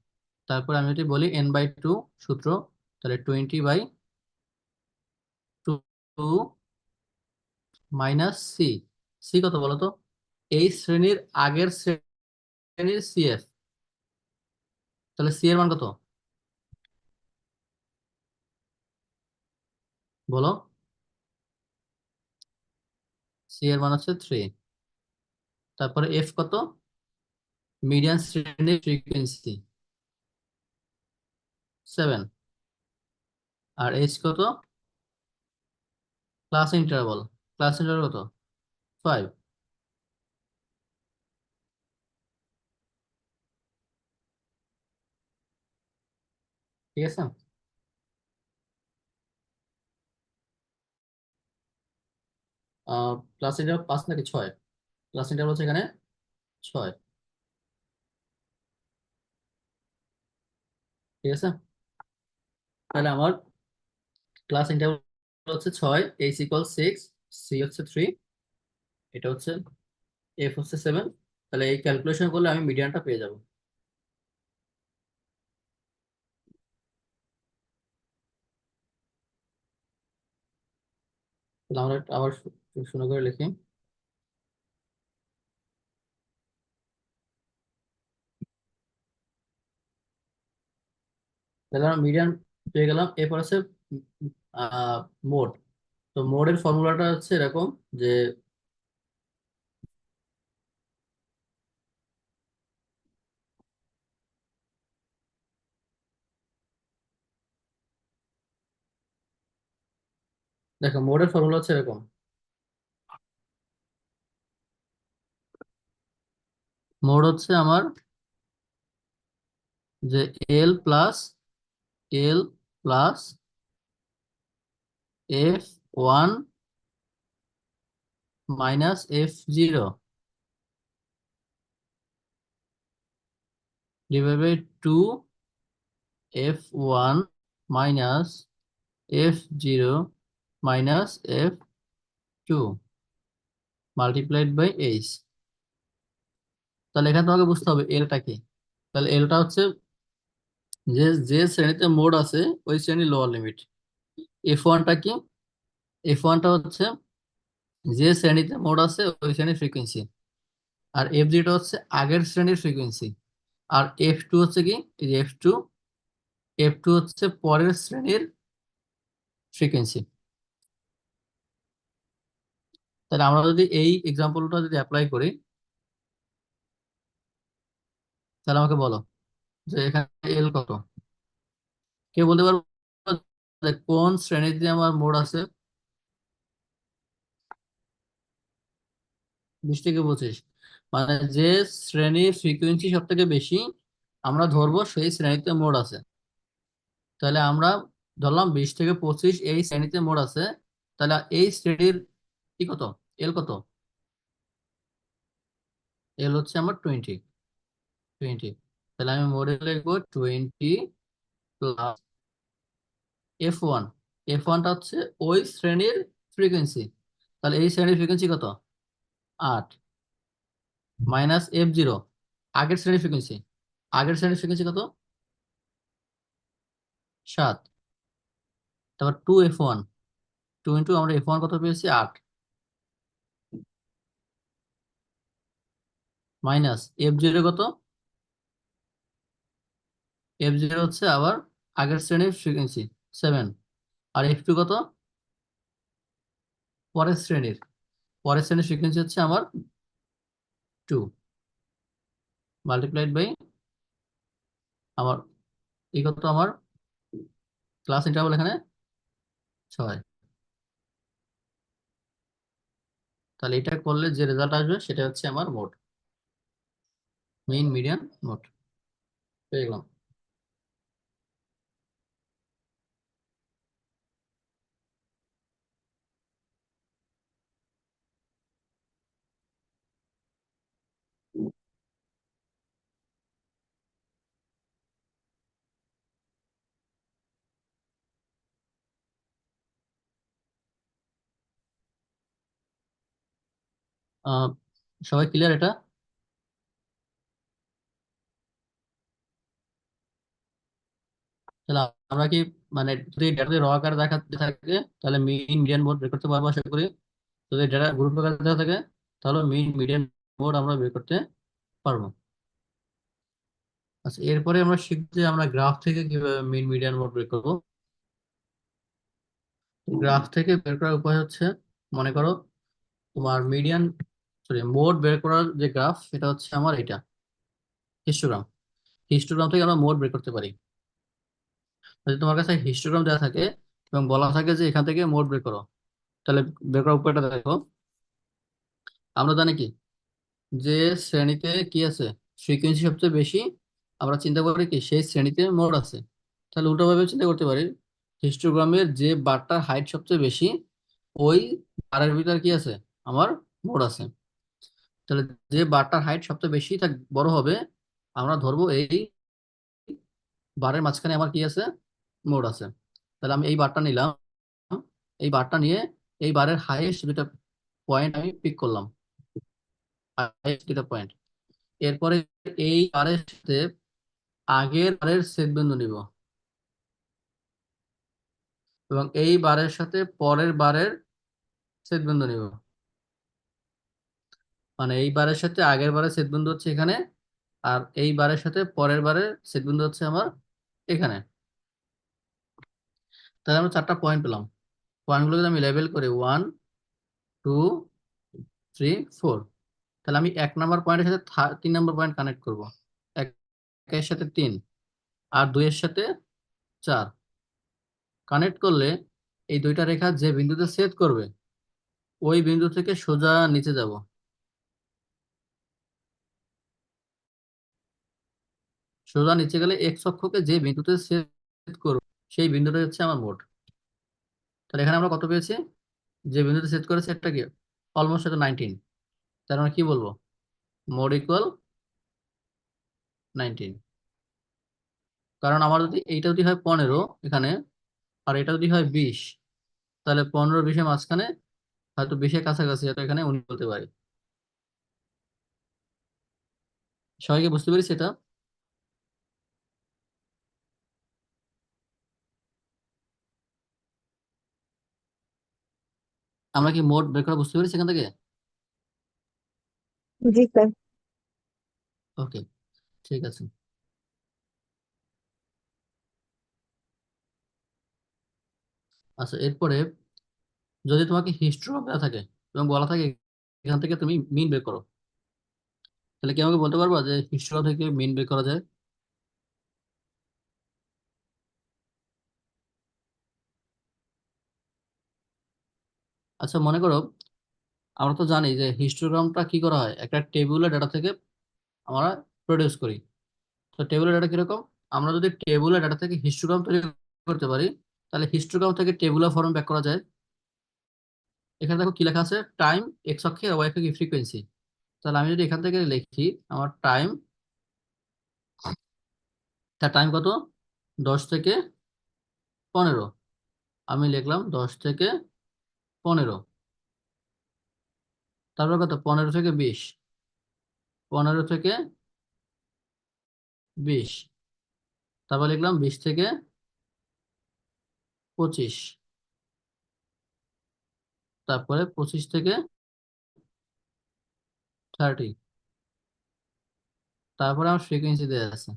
তারপর আমি যদি বলি n/2 সূত্র, তাহলে 20/2 মাইনাস সি, সি কত বলো তো, এই শ্রেণীর আগের শ্রেণীর সিএফ, তাহলে সি এর মান কত বলো, সি এর মান হচ্ছে 3। তারপরে এফ কত, মিডিয়ান শ্রেণীর ফ্রিকোয়েন্সি 7, আর এইচ কত, ক্লাস ইন্টারভাল, ক্লাস ইন্টারভাল কত 5। ঠিক আছে, ক্লাস ইন্টারভাল 5 নাকি 6, ক্লাস ইন্টারভাল হচ্ছে এখানে 6। ঠিক আছে, তাহলে আমার ক্লাস ইন্টারভাল হচ্ছে 6, এইচ ইকুয়াল 6, সি হচ্ছে 3, এটা হচ্ছে এফ হচ্ছে 7। তাহলে এই ক্যালকুলেশন করলে আমি মিডিয়ানটা পেয়ে যাব। তাহলে আমরা আবার শুরু করে লিখি। তাহলে আমরা মিডিয়ান পেয়ে গেলাম, এরপর আছে মোড। তো মোডের ফর্মুলাটা হচ্ছে এরকম যে দেখো মোডের ফর্মুলা হচ্ছে এরকম। মোড হচ্ছে আমার যে L plus F1 minus F0 divide by 2 F1 minus F0 minus F2 multiplied by H. তাহলে এখানে তোমাকে বুঝতে হবে এলটা কি। তাহলে এলটা হচ্ছে যে যে শ্রেণীতে মোড আছে ওই শ্রেণীর লোয়ার লিমিট। F1টা কি? F1টা হচ্ছে যে শ্রেণীতে মোড আছে ওই শ্রেণীর ফ্রিকোয়েন্সি। আর F0টা হচ্ছে আগের শ্রেণীর ফ্রিকোয়েন্সি। আর F2 হচ্ছে কি, এই যে F2 হচ্ছে পরের শ্রেণীর ফ্রিকোয়েন্সি। তাহলে আমরা যদি এই এক্সাম্পলটা যদি অ্যাপ্লাই করি, তাহলে আমাকে বলো যে এখানে এল কত। কে বলতে পারবো যে কোন শ্রেণীতে আমার মোড আছে? 20 থেকে 25। মানে যে শ্রেণীর ফ্রিকোয়েন্সি সব থেকে বেশি আমরা ধরবো সেই শ্রেণীতে মোড আছে। তাহলে আমরা ধরলাম 20 থেকে 25 এই শ্রেণীতে মোড আছে। তাহলে এই শ্রেণীর কি কত? এল কত? এল হচ্ছে আমার 20। তাহলে আমি মোডে লিখবো 20 প্লাস F1। F1টা হচ্ছে ওই শ্রেণীর ফ্রিকোয়েন্সি। তাহলে এই শ্রেণীর ফ্রিকোয়েন্সি কত? 8 মাইনাস F0 আগের শ্রেণীর ফ্রিকোয়েন্সি। আগের শ্রেণীর ফ্রিকোয়েন্সি কত? 7। তারপর 2 F1, 2 ইন্টু আমরা F1 কত পেয়েছি? 8 মাইনাস F0 কত? F0 হচ্ছে আবার আগের শ্রেণীর ফ্রিকোয়েন্সি 7। আর F2 কত? পরের শ্রেণীর পরের শ্রেণীর ফ্রিকোয়েন্সি হচ্ছে আমার 2 মাল্টিপ্লাইড বাই আমার এই কত আমার ক্লাস ইন্টারভাল এখানে 6। তাহলে এটা করলে যে রেজাল্ট আসবে সেটা হচ্ছে আমার মোড, মেইন মিডিয়ান মোড পেয়ে গেলাম। আহ সবাই ক্লিয়ার এটা? তাহলে আমরা কি মানে যদি ডেটা র আকারে দেখাতে থাকে তাহলে মিন মিডিয়ান মোড বের করতে পারবো আশা করি। যদি ডেটা গ্রুপ আকারে দেওয়া থাকে তাহলে মিন মিডিয়ান মোড আমরা বের করতে পারবো। আচ্ছা, এরপরে আমরা শিখবো যে আমরা গ্রাফ থেকে কিভাবে মিন মিডিয়ান মোড বের করবো। গ্রাফ থেকে বের করার উপায় হচ্ছে, মনে করো তোমার মিডিয়ান সরি মোড বের করার যে গ্রাফ সেটা হচ্ছে আমার এটা হিস্টোগ্রাম। হিস্টোগ্রাম থেকে আমরা মোড বের করতে পারি। যদি তোমার কাছে হিস্টোগ্রাম দেওয়া থাকে এবং বলা থাকে যে এখান থেকে মোড বের করো, তাহলে বের করার উপায়টা দেখো। আমরা জানি কি যে শ্রেণীতে কি আছে, ফ্রিকোয়েন্সি সবচেয়ে বেশি, আমরা চিন্তা করি কি সেই শ্রেণীতে মোড আছে। তাহলে উল্টোভাবে চিন্তা করতে পারি, হিস্টোগ্রামের যে বারটার হাইট সবচেয়ে বেশি ওই বারের ভিতর কি আছে, আমার মোড আছে। তাহলে যে বারটার হাইট সবচেয়ে বেশি বড় হবে, আমরা ধরবো এই বারের মাঝখানে আমার কি আছে, মোড আছে। তাহলে আমি এই বারটা নিলাম, এই বারটা নিয়ে এই বারের হাইয়েস্ট দুটা পয়েন্ট আমি পিক করলাম, হাইয়েস্ট দুটা পয়েন্ট। এরপরে এই বারের সাথে আগের বারের ছেদবিন্দু নিব এবং এই বারের সাথে পরের বারের ছেদবিন্দু নিব। মানে এই বারের সাথে আগের বারের ছেদবিন্দু হচ্ছে এখানে, আর এই বারের সাথে পরের বারের ছেদবিন্দু হচ্ছে আমার এখানে। তাহলে আমরা 4টা পয়েন্ট পেলাম। পয়েন্টগুলো যদি আমি লেবেল করি 1 2 3 4, তাহলে আমি 1 নাম্বার পয়েন্টের সাথে 3 নাম্বার পয়েন্ট কানেক্ট করবো। একের সাথে 3 আর 2 এর সাথে 4 কানেক্ট করলে এই দুইটা রেখা যে বিন্দুতে ছেদ করবে ওই বিন্দু থেকে সোজা নিচে যাব। সোজা নিচে গেলে এক্স অক্ষকে যে বিন্দুতে ছেদ করবে সেই বিন্দুটা হচ্ছে আমার মোট। তাহলে এখানে আমরা কত পেয়েছি? যে বিন্দুতে ছেদ করেছে একটা কি অলমোস্ট এটা 19। তার মানে কি বলবো? Mode equal 19। কারণ আমার যদি এইটা যদি হয় 15 এখানে, আর এটা যদি হয় 20, তাহলে 15 20-এর মাঝখানে হয়তো 20-এর কাছাকাছি, হয়তো এখানে 19 বলতে পারি। সবাইকে বুঝতে পেরেছি এটা? আমরা কি মোড বের করা বুঝতে পেরেছি এখান থেকে? জি স্যার। ওকে, ঠিক আছে। আচ্ছা, এরপরে যদি তোমাকে হিস্টোগ্রাম দেওয়া থাকে এবং বলা থাকে এখান থেকে তুমি মিন বের করো, তাহলে কি আমাকে বলতে পারবা যে হিস্টোগ্রাম থেকে মিন বের করা যায়? আচ্ছা, মনে করো আমরা তো জানি যে হিস্টোগ্রামটা কি করা হয়, একটা টেবিউলার ডাটা থেকে আমরা প্রডিউস করি। তো টেবিউলার ডাটা কিরকম? আমরা যদি টেবিউলার ডাটা থেকে হিস্টোগ্রাম তৈরি করতে পারি, তাহলে হিস্টোগ্রাম থেকে টেবুলার ফর্মে ব্যাক করা যায়। এখানে দেখো কি লেখা আছে, টাইম এক্স অক্ষে আর ওয়াই অক্ষে কি ফ্রিকোয়েন্সি। তাহলে আমি যদি এখান থেকে লিখি আমার টাইম, তার টাইম কত? 10 থেকে 15। আমি লিখলাম 10 থেকে 15। তারপর কত? 15 থেকে 20। 15 থেকে 20। তারপর লিখলাম 20 থেকে 25। তারপরে 25 থেকে 30। তারপরে আমার ফ্রিকোয়েন্সি দেওয়া আছে।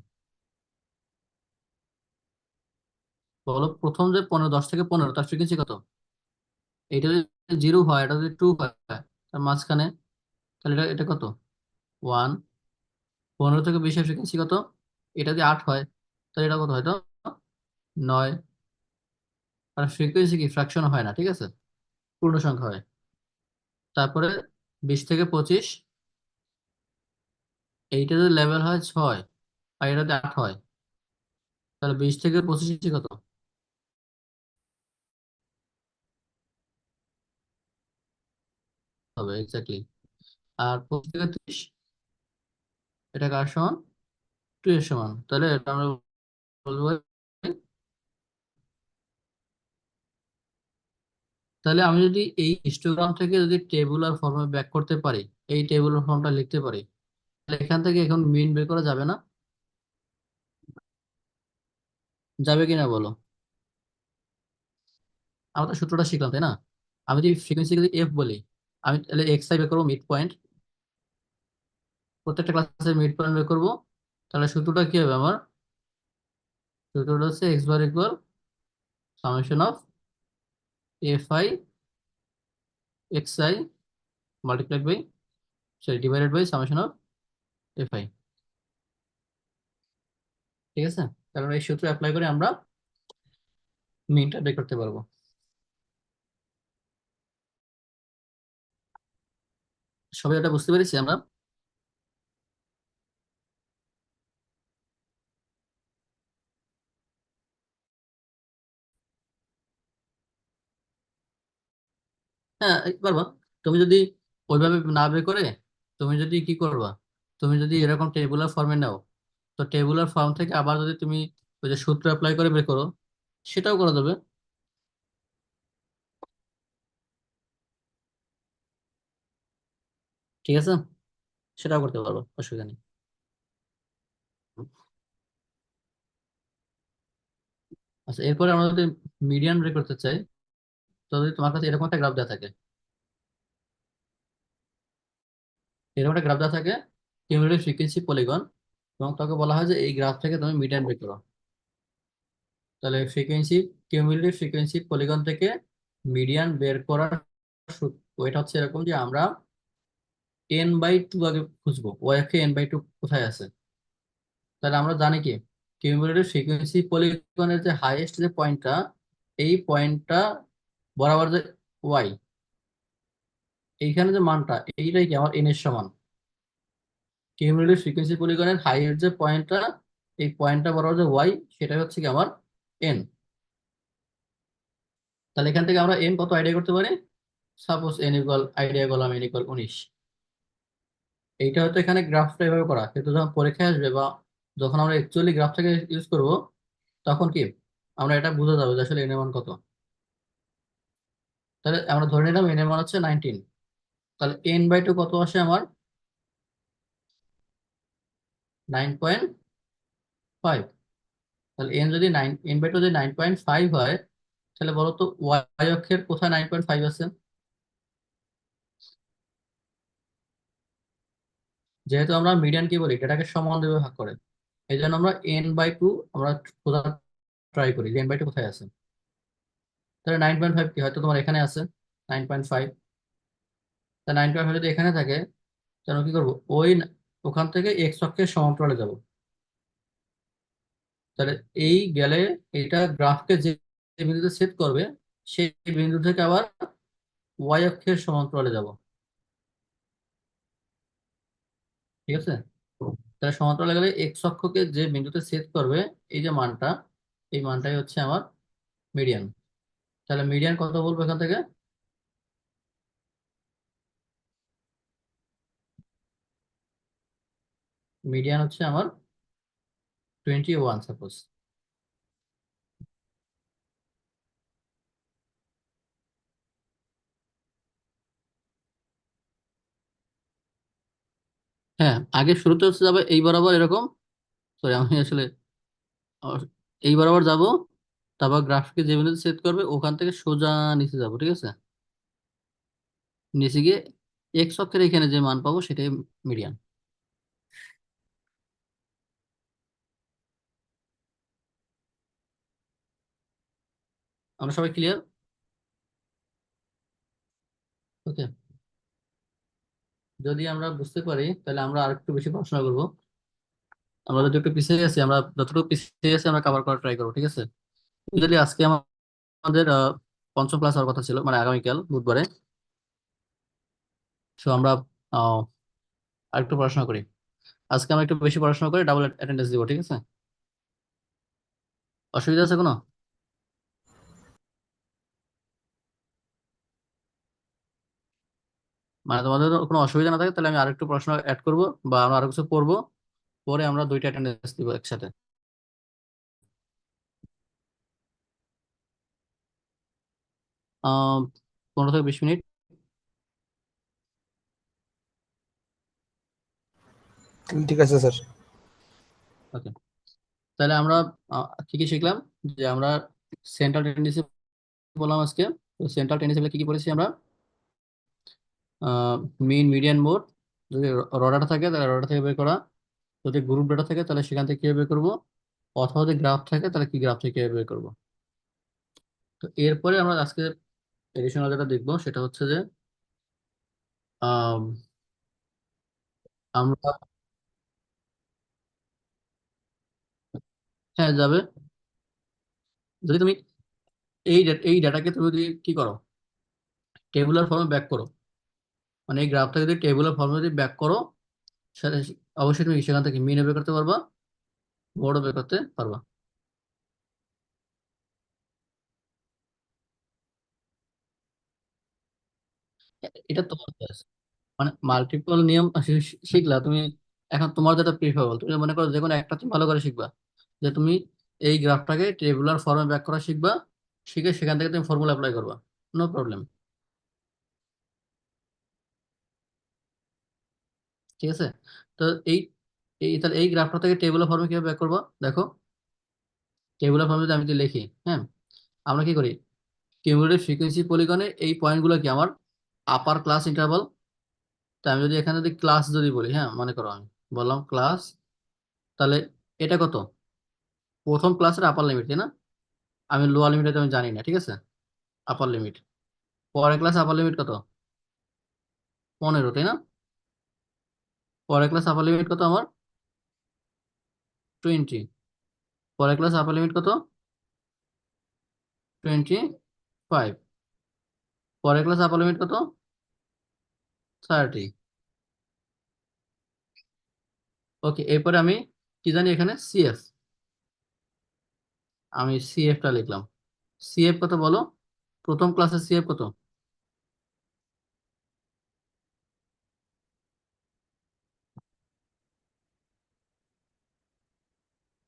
বলো প্রথম যে 10 থেকে 15 তার ফ্রিকোয়েন্সি কত? এটা যদি 0 হয়, এটা যদি 2 হয়, তার মাঝখানে, তাহলে এটা এটা কত? 1। 15 থেকে 20-এর ফ্রিকোয়েন্সি কত? এটা যদি 8 হয়, তাহলে এটা কত হয়তো? 9। আর ফ্রিকোয়েন্সি কি ফ্র্যাকশন হয় না, ঠিক আছে, পূর্ণ সংখ্যা হয়। তারপরে 20 থেকে 25, এইটা যদি লেভেল হয় 6 আর এটা যদি 8 হয়, তাহলে 20 থেকে 25 কত হবে এক্স্যাক্টলি? আর 25 থেকে 30 এটা কার সমান? 2 এর সমান। তাহলে এটা আমরা বলবো। তাহলে আমি যদি এই হিস্টোগ্রাম থেকে যদি টেবুলার ফর্মে ব্যাক করতে পারি, এই টেবুলার ফর্মটা লিখতে পারি, তাহলে এখান থেকে এখন মিন বের করা যাবে না? যাবে কিনা বলো? আমরা তো সূত্রটা শিখলাম, তাই না? আমি যদি ফ্রিকোয়েন্সি যদি এফ বলি, আমি তাহলে এক্স আই বের করবো, মিড পয়েন্ট, প্রত্যেকটা ক্লাসের মিড পয়েন্ট বের করবো। তাহলে সূত্রটা কি হবে আমার? সূত্রটা হচ্ছে x bar equal summation of f i x i multiplied by, sorry divided by summation of f i. ঠিক আছে, কারণ এই সূত্র অ্যাপ্লাই করে আমরা মিনটা বের করতে পারবো। সবাই এটা বুঝতে পেরেছি আমরা? হ্যাঁ, পারবা। তুমি যদি ওইভাবে না বের করে, তুমি যদি কি করবা, তুমি যদি এরকম টেবুলার ফর্মে নাও, তো টেবুলার ফর্ম থেকে আবার যদি তুমি ওই যে সূত্র অ্যাপ্লাই করে বের করো, সেটাও করা যাবে। ঠিক আছে, সেটাও করতে পারবো, অসুবিধা নেই। আচ্ছা, এরপরে আমরা যদি মিডিয়ান বের করতে চাই, তো যদি তোমার কাছে এরকম একটা গ্রাফ দেওয়া থাকে, এরকম একটা গ্রাফ দেওয়া থাকে কিউমুলেটিভ ফ্রিকোয়েন্সি পলিগন, এবং তাকে বলা হয় যে এই গ্রাফ থেকে তুমি মিডিয়ান বের করো, তাহলে ফ্রিকোয়েন্সি কিউমুলেটিভ ফ্রিকোয়েন্সি পলিগন থেকে মিডিয়ান বের করার ওইটা হচ্ছে এরকম যে আমরা n/2 আগে খুঁজবো, ওয়াই অক্ষে n/2 কোথায় আছে। তাহলে আমরা জানি কি কিউমুলেটিভ ফ্রিকোয়েন্সি পলিগনের যে হাইয়েস্ট যে পয়েন্টটা, এই পয়েন্টটা বরাবর যে ওয়াই, এইখানে যে মানটা এইটাই কি আমার এন এর সমান। কিউমুলেটিভ ফ্রিকোয়েন্সি পলিগনের হাইয়ের যে পয়েন্টটা, এই পয়েন্টটা বরাবর যে ওয়াই, সেটা হচ্ছে কি আমার এন। তাহলে এখান থেকে আমরা এন কত আইডিয়া করতে পারি? সাপোজ এন ইকুয়াল, আইডিয়া করলাম এন ইকুয়াল 19। এইটা হয়তো এখানে গ্রাফটা এভাবে করা, কিন্তু যখন পরীক্ষায় আসবে বা যখন আমরা অ্যাকচুয়ালি গ্রাফটাকে ইউজ করব, তখন কি আমরা এটা বুঝে যাবো যে আসলে এন এর মান কত। তাহলে আমরা ধরে নিলাম এন এর মান হচ্ছে 19। তাহলে n/2 কত আসে আমার? 9.5। তাহলে n/2 যদি 9.5 হয়, তাহলে বলো তো ওয়াই অক্ষের কোথায় 9.5 আছে? যেহেতু আমরা মিডিয়ান কি বলি, এটাকে সমান ভাবে ভাগ করে, এই জন্য আমরা n/2 আমরা খোঁজার ট্রাই করি যে n/2 কোথায় আছে। তাহলে 9.5 কি হয়তো তোমার এখানে আছে 9.5। তা 9.5 যদি এখানে থাকে, তাহলে কি করবো, ওখান থেকে এক্স অক্ষের সমান্তরালে যাব। তাহলে এই গেলে এটা গ্রাফকে যে যে বিন্দুতে সেট করবে, সেই বিন্দু থেকে আবার ওয়াই অক্ষের সমান্তরালে যাব। ঠিক আছে? তাহলে সমান্তরালে গেলে এক্স অক্ষকে যে বিন্দুতে সেট করবে, এই যে মানটা, এই মানটাই হচ্ছে আমার মিডিয়ান। তাহলে মিডিয়ান কত বলবো এখান থেকে? মিডিয়ান হচ্ছে আমার 21 সাপোজ। হ্যাঁ, আগে শুরুতে হচ্ছে যাবে এই বরাবর এরকম, সরি আমি আসলে আহ, এই বরাবর যাব, তারপর গ্রাফকে যে বিন্দুতে সেট করবে ওখান থেকে সোজা নিচে যাব। ঠিক আছে? নিচে গিয়ে এক্স অক্ষের এখানে যে মান পাবো সেটাই মিডিয়ান। আমরা সবাই ক্লিয়ার? ওকে। যদি আমরা বুঝতে পারি তাহলে আমরা আরেকটু বেশি পড়াশোনা করবো। আমরা যদি একটু পিছিয়ে গেছি, আমরা যতটুকু পিছিয়ে গেছি আমরা কভার করার ট্রাই করবো। ঠিক আছে? যদি আজকে আমাদের পঞ্চম ক্লাস হওয়ার কথা ছিল, মানে আগামীকাল বুধবারে। সো আমরা আহ, আরেকটু পড়াশোনা করি। আজকে আমরা একটু বেশি পড়াশোনা করে ডাবল অ্যাটেন্ডেন্স দিব। ঠিক আছে? অসুবিধা আছে কোনো? মানে তোমাদের কোনো অসুবিধা না থাকে তাহলে আমি আরেকটু পড়াশোনা অ্যাড করবো, বা আমরা আরো কিছু পড়বো, পরে আমরা দুইটা অ্যাটেন্ডেন্স দিব একসাথে। 15 থেকে 20 মিনিট। ঠিক আছে স্যার। ওকে। তাহলে আমরা কি কি শিখলাম? যে আমরা সেন্ট্রাল টেন্ডেন্সি বললাম আজকে। তো সেন্ট্রাল টেন্ডেন্সি কি কি পড়েছি আমরা? মিন, মিডিয়ান, মোড। যদি র ডাটা থাকে তাহলে র ডাটা থেকে বের করা, যদি গ্রুপ ডাটা থাকে তাহলে সেখান থেকে কিভাবে বের করবো, অথবা যদি গ্রাফ থাকে তাহলে কি গ্রাফ থেকে কিভাবে বের করবো। তো এরপরে আমরা আজকে এডিশনাল যেটা দেখবো সেটা হচ্ছে যে আম, আমরা, হ্যাঁ যাবে। যদি তুমি এই ডাটাকে তুমি যদি কি করো, টেবুলার ফর্মে ব্যাক করো, মানে এই গ্রাফটাকে যদি টেবুলার ফর্মে যদি ব্যাক করো, সেটা অবশ্যই তুমি সেখান থেকে মিনও বের করতে পারবা, মোডও বের করতে পারবা। এটা তোমার choice। মানে মাল্টিপল নিয়ম শিখলা তুমি, এখন তোমার যেটা প্রিফারেবল, তুমি মনে করো যে কোনো একটা তুমি ভালো করে শিখবা। যে তুমি এই গ্রাফটাকে টেবুলার ফর্মে ব্যাক করা শিখবা, শিখে সেখান থেকে তুমি ফর্মুলা অ্যাপ্লাই করবা, নো প্রবলেম। ঠিক আছে? তো এই তাহলে এই গ্রাফটা থেকে টেবুলার ফর্মে কিভাবে ব্যাক করবো দেখো। টেবুলার ফর্মে যদি আমি যদি লিখি, হ্যাঁ, আমরা কি করি, কিউমুলেটিভ ফ্রিকোয়েন্সি পলিগনে এই পয়েন্টগুলো কি আমার আপার ক্লাস ইন্টারভাল। তো আমি যদি এখানে যদি ক্লাস যদি বলি, হ্যাঁ মনে করো আমি বললাম ক্লাস, তাহলে এটা কত? প্রথম ক্লাসের আপার লিমিট, তাই না? আমি লোয়ার লিমিট আমি জানি না। ঠিক আছে? আপার লিমিট, পরের ক্লাস আপার লিমিট কত? 15, তাই না? পরের ক্লাস আপার লিমিট কত আমার? 20। পরের ক্লাস আপার লিমিট কত? 25। পরের ক্লাসে আপার লিমিট কত? 30। ওকে, এরপরে আমি কি জানি এখানে সিএফ, আমি সিএফটা লিখলাম। সিএফ কত বলো? প্রথম ক্লাসে সিএফ কত?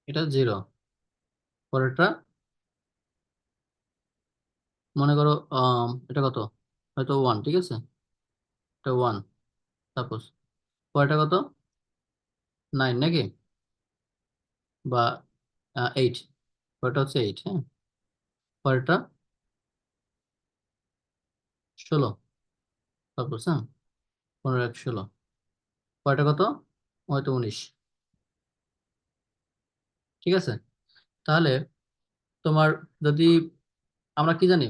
এটা 0। পরেরটা মনে করো এটা কত, হয়তো 1, ঠিক আছে, এটা 1 সাপোজ। পরেরটা কত? 9 নাকি, বা 8। পরেরটা হচ্ছে 8, হ্যাঁ। পরেরটা 16 সাপোজ, হ্যাঁ। 15 1 16। পরেরটা কত? হয়তো 19, ঠিক আছে। তাহলে তোমার যদি, আমরা কি জানি,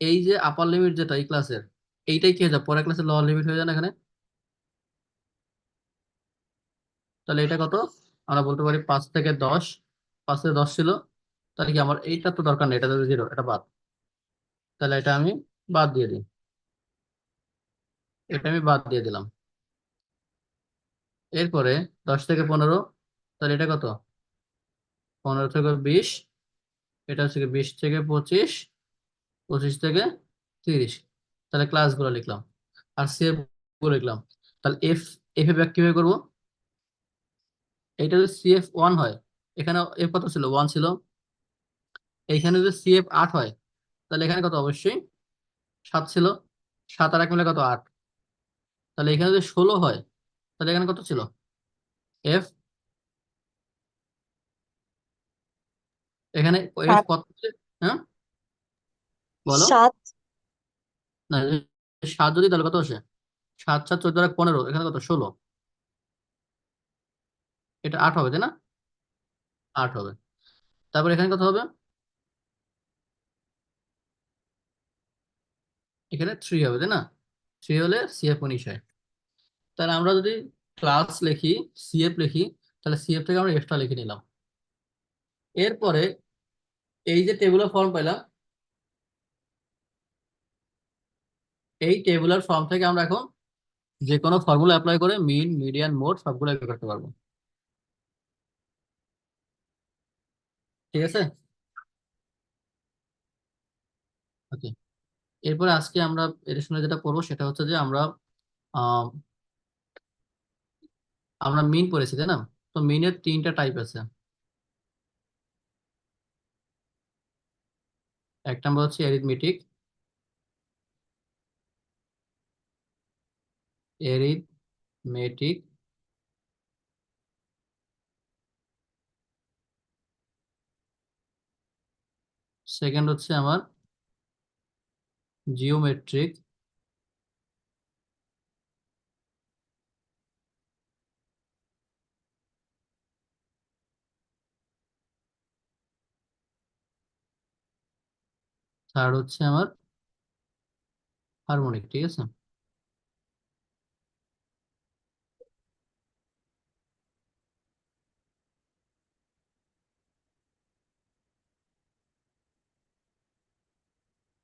এই যে আপার লিমিট যেটা এই ক্লাসের, এইটাই কি হয়ে যায় পরের ক্লাসের লোয়ার লিমিট হয়ে যায় না এখানে। তাহলে এটা কত? আমরা বলতে পারি 5 থেকে 10। 5 থেকে 10 ছিল, তাহলে কি আমার এইটা তো দরকার নেই, এটা যদি 0, এটা বাদ। তাহলে এটা আমি বাদ দিয়ে দিই, এটা আমি বাদ দিয়ে দিলাম। এরপরে 10 থেকে 15, তাহলে এটা কত? 15 থেকে 20, এটা হচ্ছে কি 20 থেকে 25, 25 থেকে 30। তাহলে ক্লাসগুলো লিখলাম আর সেভ গুলো লিখলাম। তাহলে এফ, এফ এ ব্যাক কিভাবে করবো? এটা যদি সিএফ 1 হয়, এখানে এফ কত ছিল? 1 ছিল। এইখানে যদি সিএফ 8 হয়, তাহলে এখানে কত? অবশ্যই 7 ছিল। 7 আর 1 মিলে কত? 8। তাহলে এখানে যদি 16 হয়, তাহলে এখানে কত ছিল? এফ, এখানে এফ সাত। কত ছিল? হ্যাঁ বলো। 7। না, 7 যদি, তাহলে কত আসে? 7 7 14 আর 15, এখানে কত? 16। এটা 8 হবে, তাই না? 8 হবে। তারপর এখানে কত হবে? এখানে 3 হবে, তাই না? 3 হলে সিএফ 19 হয়। তাহলে আমরা যদি ক্লাস লিখি, সিএফ লিখি, তাহলে সিএফ থেকে আমরা এফটা লিখে নিলাম। এরপরে এই যে টেবুলার ফর্ম পেলাম, এই টেবুলার ফর্ম থেকে আমরা এখন যে কোনো ফর্মুলা অ্যাপ্লাই করে মিন, মিডিয়ান, মোড সবগুলো বের করতে পারবো, ঠিক আছে। ওকে, এরপরে আজকে আমরা এডিশনাল যেটা করবো সেটা হচ্ছে যে আহ, আমরা মিন পড়েছি, তাই না? তো মিনের 3টা টাইপ আছে। এক নাম্বার হচ্ছে অ্যারিথমেটিক, অ্যারিথমেটিক। সেকেন্ড হচ্ছে আমার জিওমেট্রিক। থার্ড হচ্ছে আমার হারমোনিক, ঠিক আছে।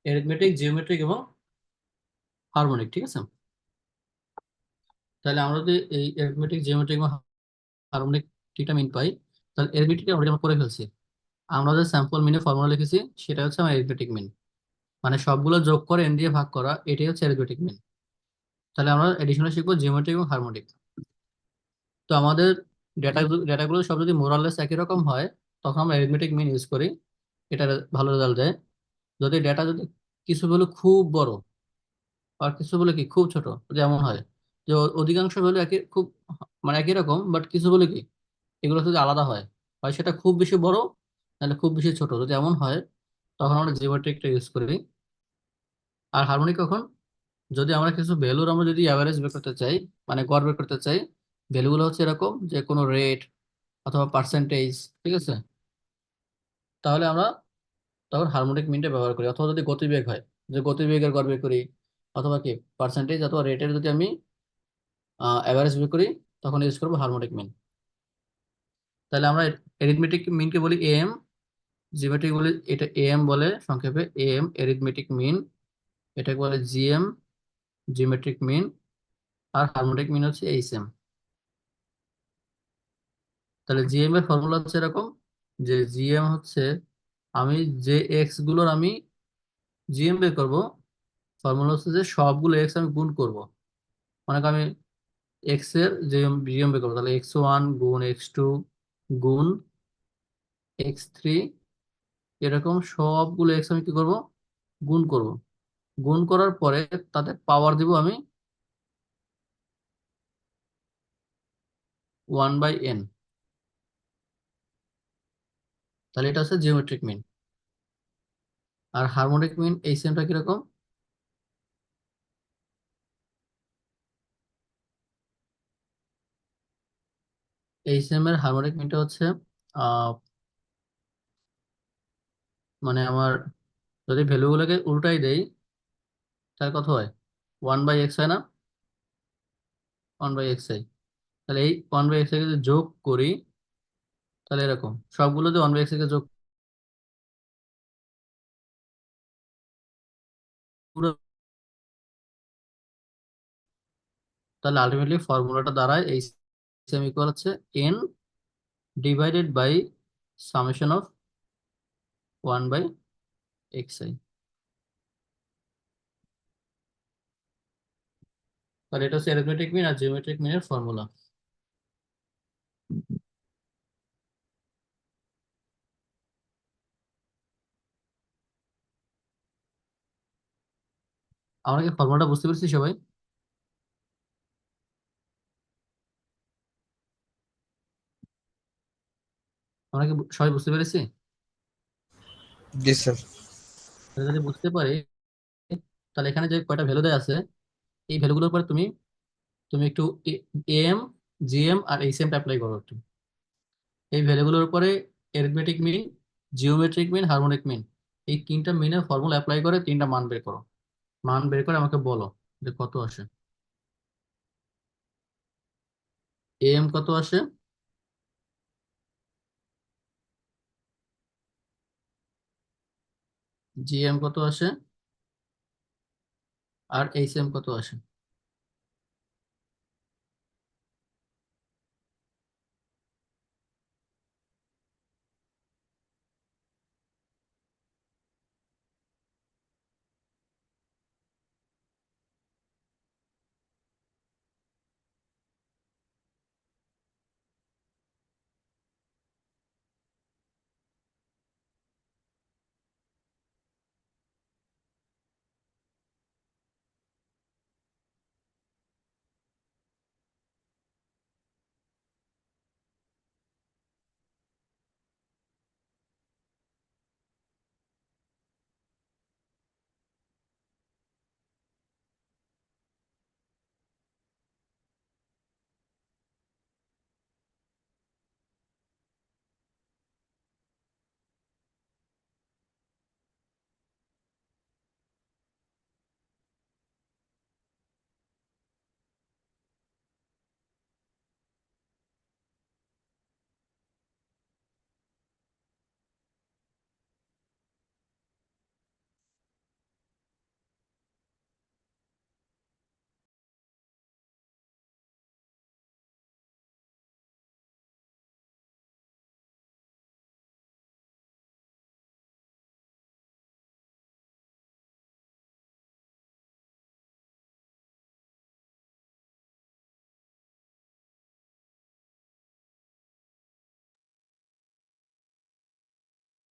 অ্যারিথমেটিক, জিওমেট্রিক এবং হারমোনিক, ঠিক আছে। তাহলে আমরা যদি এই অ্যারিথমেটিক, জিওমেট্রিক এবং হারমোনিক 3টা মিন পাই, তাহলে অ্যারিথমেটিক অলরেডি আমরা করে ফেলছি। আমরা যে স্যাম্পল মিনে ফর্মুলা লিখেছি সেটা হচ্ছে আমার অ্যারিথমেটিক মিন, মানে সবগুলো যোগ করে এন দিয়ে ভাগ করা, এটাই হচ্ছে অ্যারিথমেটিক মিন। তাহলে আমরা এডিশনে শিখবো জিওমেট্রিক এবং হারমোনিক। তো আমাদের ডেটাগুলো সব যদি মোরাললেস একই রকম হয়, তখন আমরা অ্যারিথমেটিক মিন ইউজ করি, এটা ভালো রেজাল্ট দেয়। যদি ডেটা যদি কিছু ভ্যালু খুব বড় আর কিছু বলে কি খুব ছোট, যদি এমন হয় যে অধিকাংশ ভ্যালু একই, খুব মানে একই রকম, বাট কিছু বলে কি এগুলো যদি আলাদা হয়, হয় সেটা খুব বেশি বড় নাহলে খুব বেশি ছোট, যদি এমন হয় তখন আমরা জিওমেট্রিকটা ইউজ করি। আর হারমোনিক কখন? যদি আমরা কিছু ভ্যালুর আমরা যদি অ্যাভারেজ বের করতে চাই, মানে গড় বের করতে চাই, ভ্যালুগুলো হচ্ছে এরকম যে কোনো রেট অথবা পার্সেন্টেজ, ঠিক আছে, তাহলে আমরা তখন হারমোনিক মিনটা ব্যবহার করি। অথবা যদি গতিবেগ হয়, যে গতিবেগের গড় বের করি, অথবা কি পার্সেন্টেজ অথবা রেটের যদি আমি অ্যাভারেজ বের করি, তখন ইউজ করবো হারমোনিক মিন। তাহলে আমরা এরিথমেটিক মিনকে বলি এম, জিওমেট্রিক বলি এটা এম বলে সংক্ষেপে, এম এরিথমেটিক মিন, এটাকে বলে জিএম, জিওমেট্রিক মিন, আর হারমোনিক মিন হচ্ছে এইচএম। তাহলে জিএম এর ফর্মুলা হচ্ছে এরকম, যে জিএম হচ্ছে, আমি যে এক্স গুলোর আমি জিএম বের করব, ফর্মুলা হচ্ছে যে সবগুলো এক্স আমি গুণ করব। মনে করি আমি এক্স এর জিএম বের করবো, তাহলে x1 গুণ x2 গুণ x3, এরকম সবগুলো এক্স আমি কি করব, গুণ করব। গুণ করার পরে তাদের পাওয়ার দিব আমি 1/n। তাহলে এটা হচ্ছে জিওমেট্রিক মিন। আর হারমোনিক মিন এইচএমটা কিরকম, এইচএম এর হারমোনিক মিনটা হচ্ছে আহ মানে আমার যদি ভ্যালুগুলোকে উল্টাই দেই তাহলে কত হয়, 1/x হয় না, 1/xi। তাহলে এই 1/x কে যদি যোগ করি তাহলে এরকম সবগুলো যে 1/x কে যোগ পুরো, তাহলে আলটিমেটলি ফর্মুলাটা দাঁড়ায় এই সেম ইকুয়াল হচ্ছে n divided by summation of 1/xi। তাহলে এটা হচ্ছে অ্যারিথমেটিক মিন আর জিওমেট্রিক মিনের ফর্মুলা। আমরা কি ফর্মুলাটা বুঝতে পেরেছি সবাই? আমরা কি সবাই বুঝতে পেরেছি? জি স্যার। তাহলে যদি বুঝতে পারি, তাহলে এখানে যে কয়টা ভ্যালু দেওয়া আছে, এই ভ্যালুগুলোর পরে তুমি তুমি একটু এম, জিএম আর এইচএম অ্যাপ্লাই করো একটু। এই ভ্যালুগুলোর উপরে arithmetic mean, geometric mean, harmonic mean, এই তিনটা মিনের ফর্মুলা অ্যাপ্লাই করে তিনটা মান বের করো। মান বের করে আমাকে বলো যে কত আসে। এম কত আসে, জিএম কত আসে, আর এইচএম কত আসে।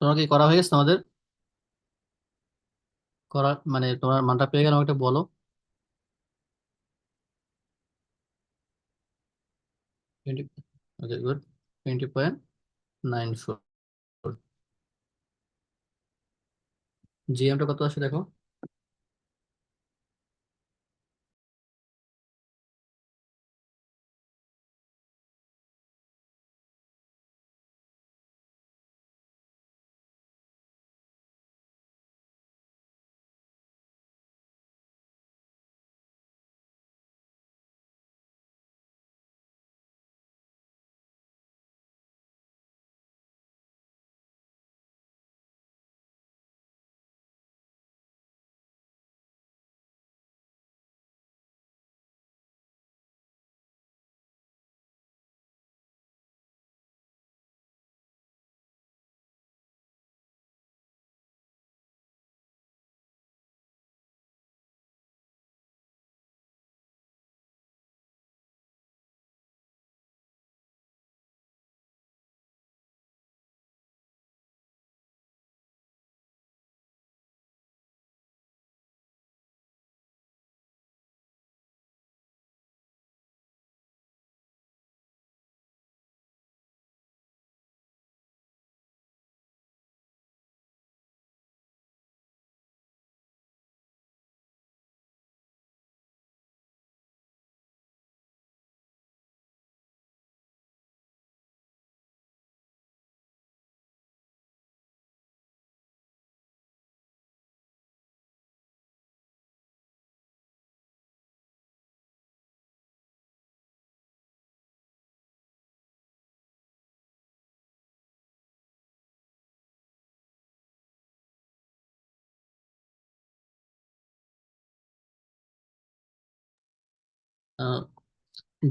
তোমার কি করা হয়ে গেছে তোমাদের? করা মানে তোমার মানটা পেয়ে গেলে আমাকে একটা বলো। 20, ওকে গুড, 20.94। জিএমটা কত আসে দেখো।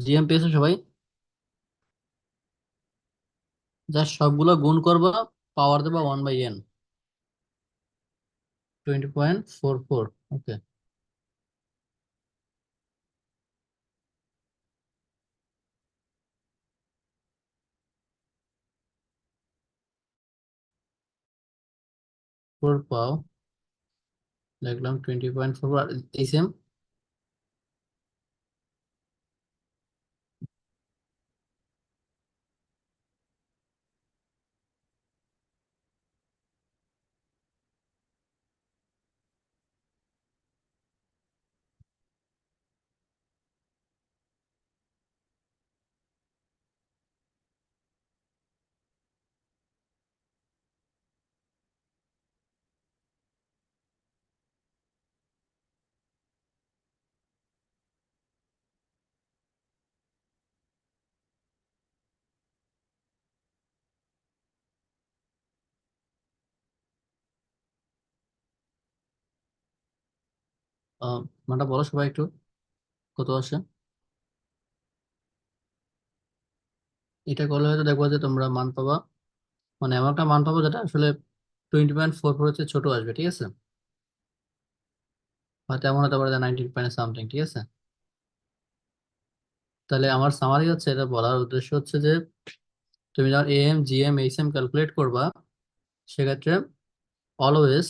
জিএম পেয়েছো সবাই? জাস্ট সবগুলো গুণ করবা, পাওয়ার দেবা 1/n। 20.44। ওকে। 4 পাও, লিখলাম 20.44। এই সেম। মানটা বলো সবাই একটু, কত আসে? এটা করলে হয়তো দেখবো যে তোমরা মান পাবা, মানে এমন একটা মান পাবো যেটা আসলে 20.44 হচ্ছে ছোট আসবে, ঠিক আছে? হয়তো এমন হতে পারে যে 19 পয়েন্ট সামথিং, ঠিক আছে? তাহলে আমার সামারি হচ্ছে, এটা বলার উদ্দেশ্য হচ্ছে যে তুমি যখন এম জিএম এইচএম ক্যালকুলেট করবা, সেক্ষেত্রে অলওয়েজ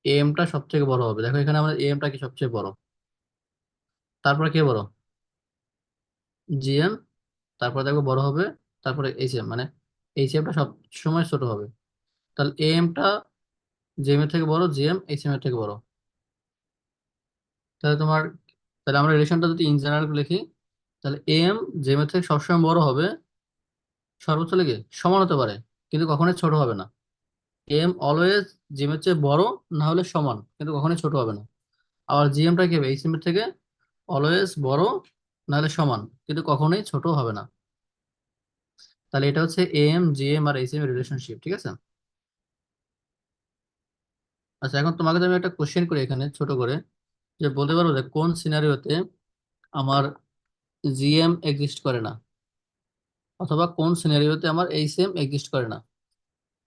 এমটা সব থেকে বড় হবে। দেখো এখানে আমাদের এমটা কি সবচেয়ে বড়, তারপরে কে বড়? জিএম। তারপরে দেখো বড় হবে, তারপরে এইচএম, মানে এইচএমটা সব সময় ছোট হবে। তাহলে এমটা জিএম এর থেকে বড়, জিএম এইচএম এর থেকে বড়। তাহলে তোমার, তাহলে আমরা রিলেশনটা যদি ইন জেনারেল লিখি, তাহলে এম জিএম এর থেকে সবসময় বড় হবে, সর্বোচ্চ লেগে সমান হতে পারে, কিন্তু কখনোই ছোট হবে না। এম অলওয়েজ জিএম এর চেয়ে বড়, না হলে সমান, কিন্তু কখনোই ছোট হবে না। আবার জিএমটা কি হবে? এইচএম এর থেকে অলওয়েজ বড়, না হলে সমান, কিন্তু কখনোই ছোট হবে না। তাহলে এটা হচ্ছে এম জিএম আর এইচএম এর রিলেশনশিপ, ঠিক আছে? আচ্ছা, এখন তোমাকে তো আমি একটা কোশ্চেন করি এখানে ছোট করে, যে বলতে পারবো যে কোন সিনারিওতে আমার জিএম এক্সিস্ট করে না, অথবা কোন সিনারিওতে আমার এইচএম এক্সিস্ট করে না।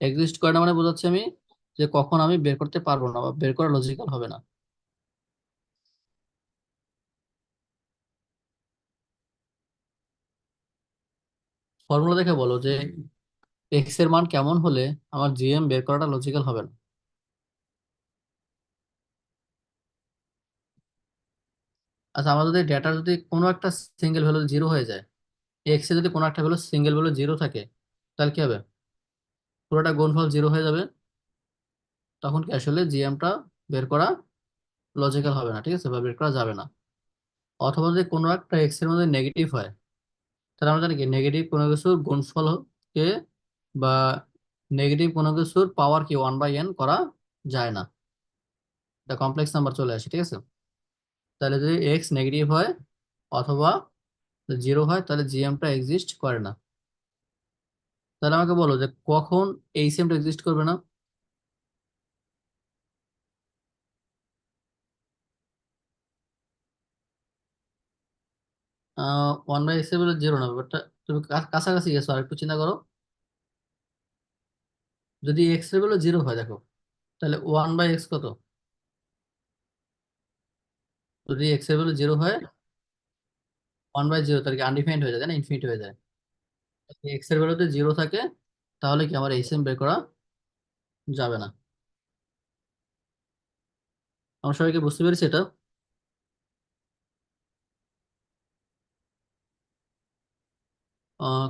এক্সিস্ট করে না মানে বোঝাচ্ছি আমি যে কখন আমি বের করতে পারবো না, বা বের করা লজিক্যাল হবে না। ফর্মুলা দেখে বলো যে এক্স এর মান কেমন হলে আমার জিএম বের করাটা লজিক্যাল হবে না। আচ্ছা, আমার যদি ডেটা যদি কোনো একটা সিঙ্গেল ভ্যালু জিরো হয়ে যায়, এক্স এ যদি কোনো একটা ভ্যালু সিঙ্গেল ভ্যালু জিরো থাকে, তাহলে কি হবে? পুরোটা গুণফল জিরো হয়ে যাবে। তখন কি আসলে জিএমটা বের করা লজিক্যাল হবে না, ঠিক আছে, বা বের করা যাবে না। অথবা যদি কোনো একটা এক্স এর মধ্যে নেগেটিভ হয়, তাহলে আমরা জানি কি নেগেটিভ কোনো কিছুর গুণফল কে, বা নেগেটিভ কোনো কিছুর পাওয়ার কি 1/n করা যায় না, এটা কমপ্লেক্স নাম্বার চলে আসে, ঠিক আছে? তাহলে যদি এক্স নেগেটিভ হয় অথবা জিরো হয়, তাহলে জিএমটা এক্সিস্ট করে না। তাহলে আমাকে বলো যে কখন এই সিএমটা এক্সিস্ট করবে না? 1/x এর বলে জিরো না, ব্যাপারটা তুমি কাছাকাছি গেছো, আর একটু চিন্তা করো। যদি এক্স এর বলে জিরো হয়, দেখো তাহলে 1/x কত? যদি এক্স এর বলে জিরো হয়, 1/0, তাহলে কি আনডিফাইন্ড হয়ে যায়, তাই না? ইনফিনিট হয়ে যায়। এক্স এর ভ্যালুতে জিরো থাকে, তাহলে কি আমার এইচএম বের করা যাবে না। আমরা সবাইকে বুঝতে পেরেছি এটা?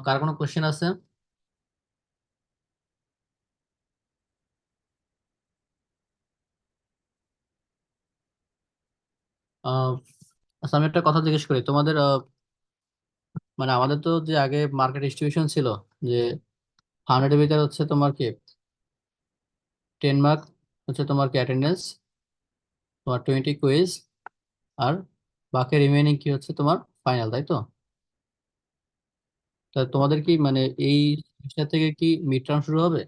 কার কোনো কোশ্চেন আছে? আহ, আচ্ছা, আমি একটা কথা জিজ্ঞেস করি তোমাদের, মানে আমাদের তো যে আগে মার্কেট ডিস্ট্রিবিউশন ছিল, যে 100 এর ভিতরে হচ্ছে তোমার কি 10 মার্ক হচ্ছে তোমার কি অ্যাটেন্ডেন্স, তোমার 20 কুইজ, আর বাকি রিমেইনিং কি হচ্ছে তোমার ফাইনাল, তাই তো? তা তোমাদের কি মানে এই সেমিস্টার থেকে কি মিড টার্ম শুরু হবে?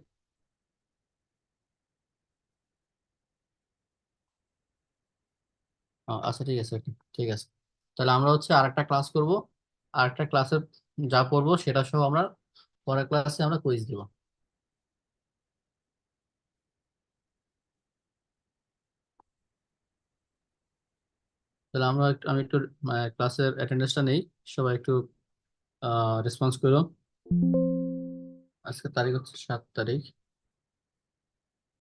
আচ্ছা, ঠিক আছে, okay, ঠিক আছে। তাহলে আমরা হচ্ছে আরেকটা ক্লাস করব, আরেকটা ক্লাসে যা পড়বো সেটা সহ আমরা পরের ক্লাসে আমরা কুইজ দিব। তাহলে আমি একটু ক্লাসের অ্যাটেন্ডেন্সটা নেই, সবাই একটু রেসপন্স করো। আজকে তারিখ হচ্ছে 7 তারিখ।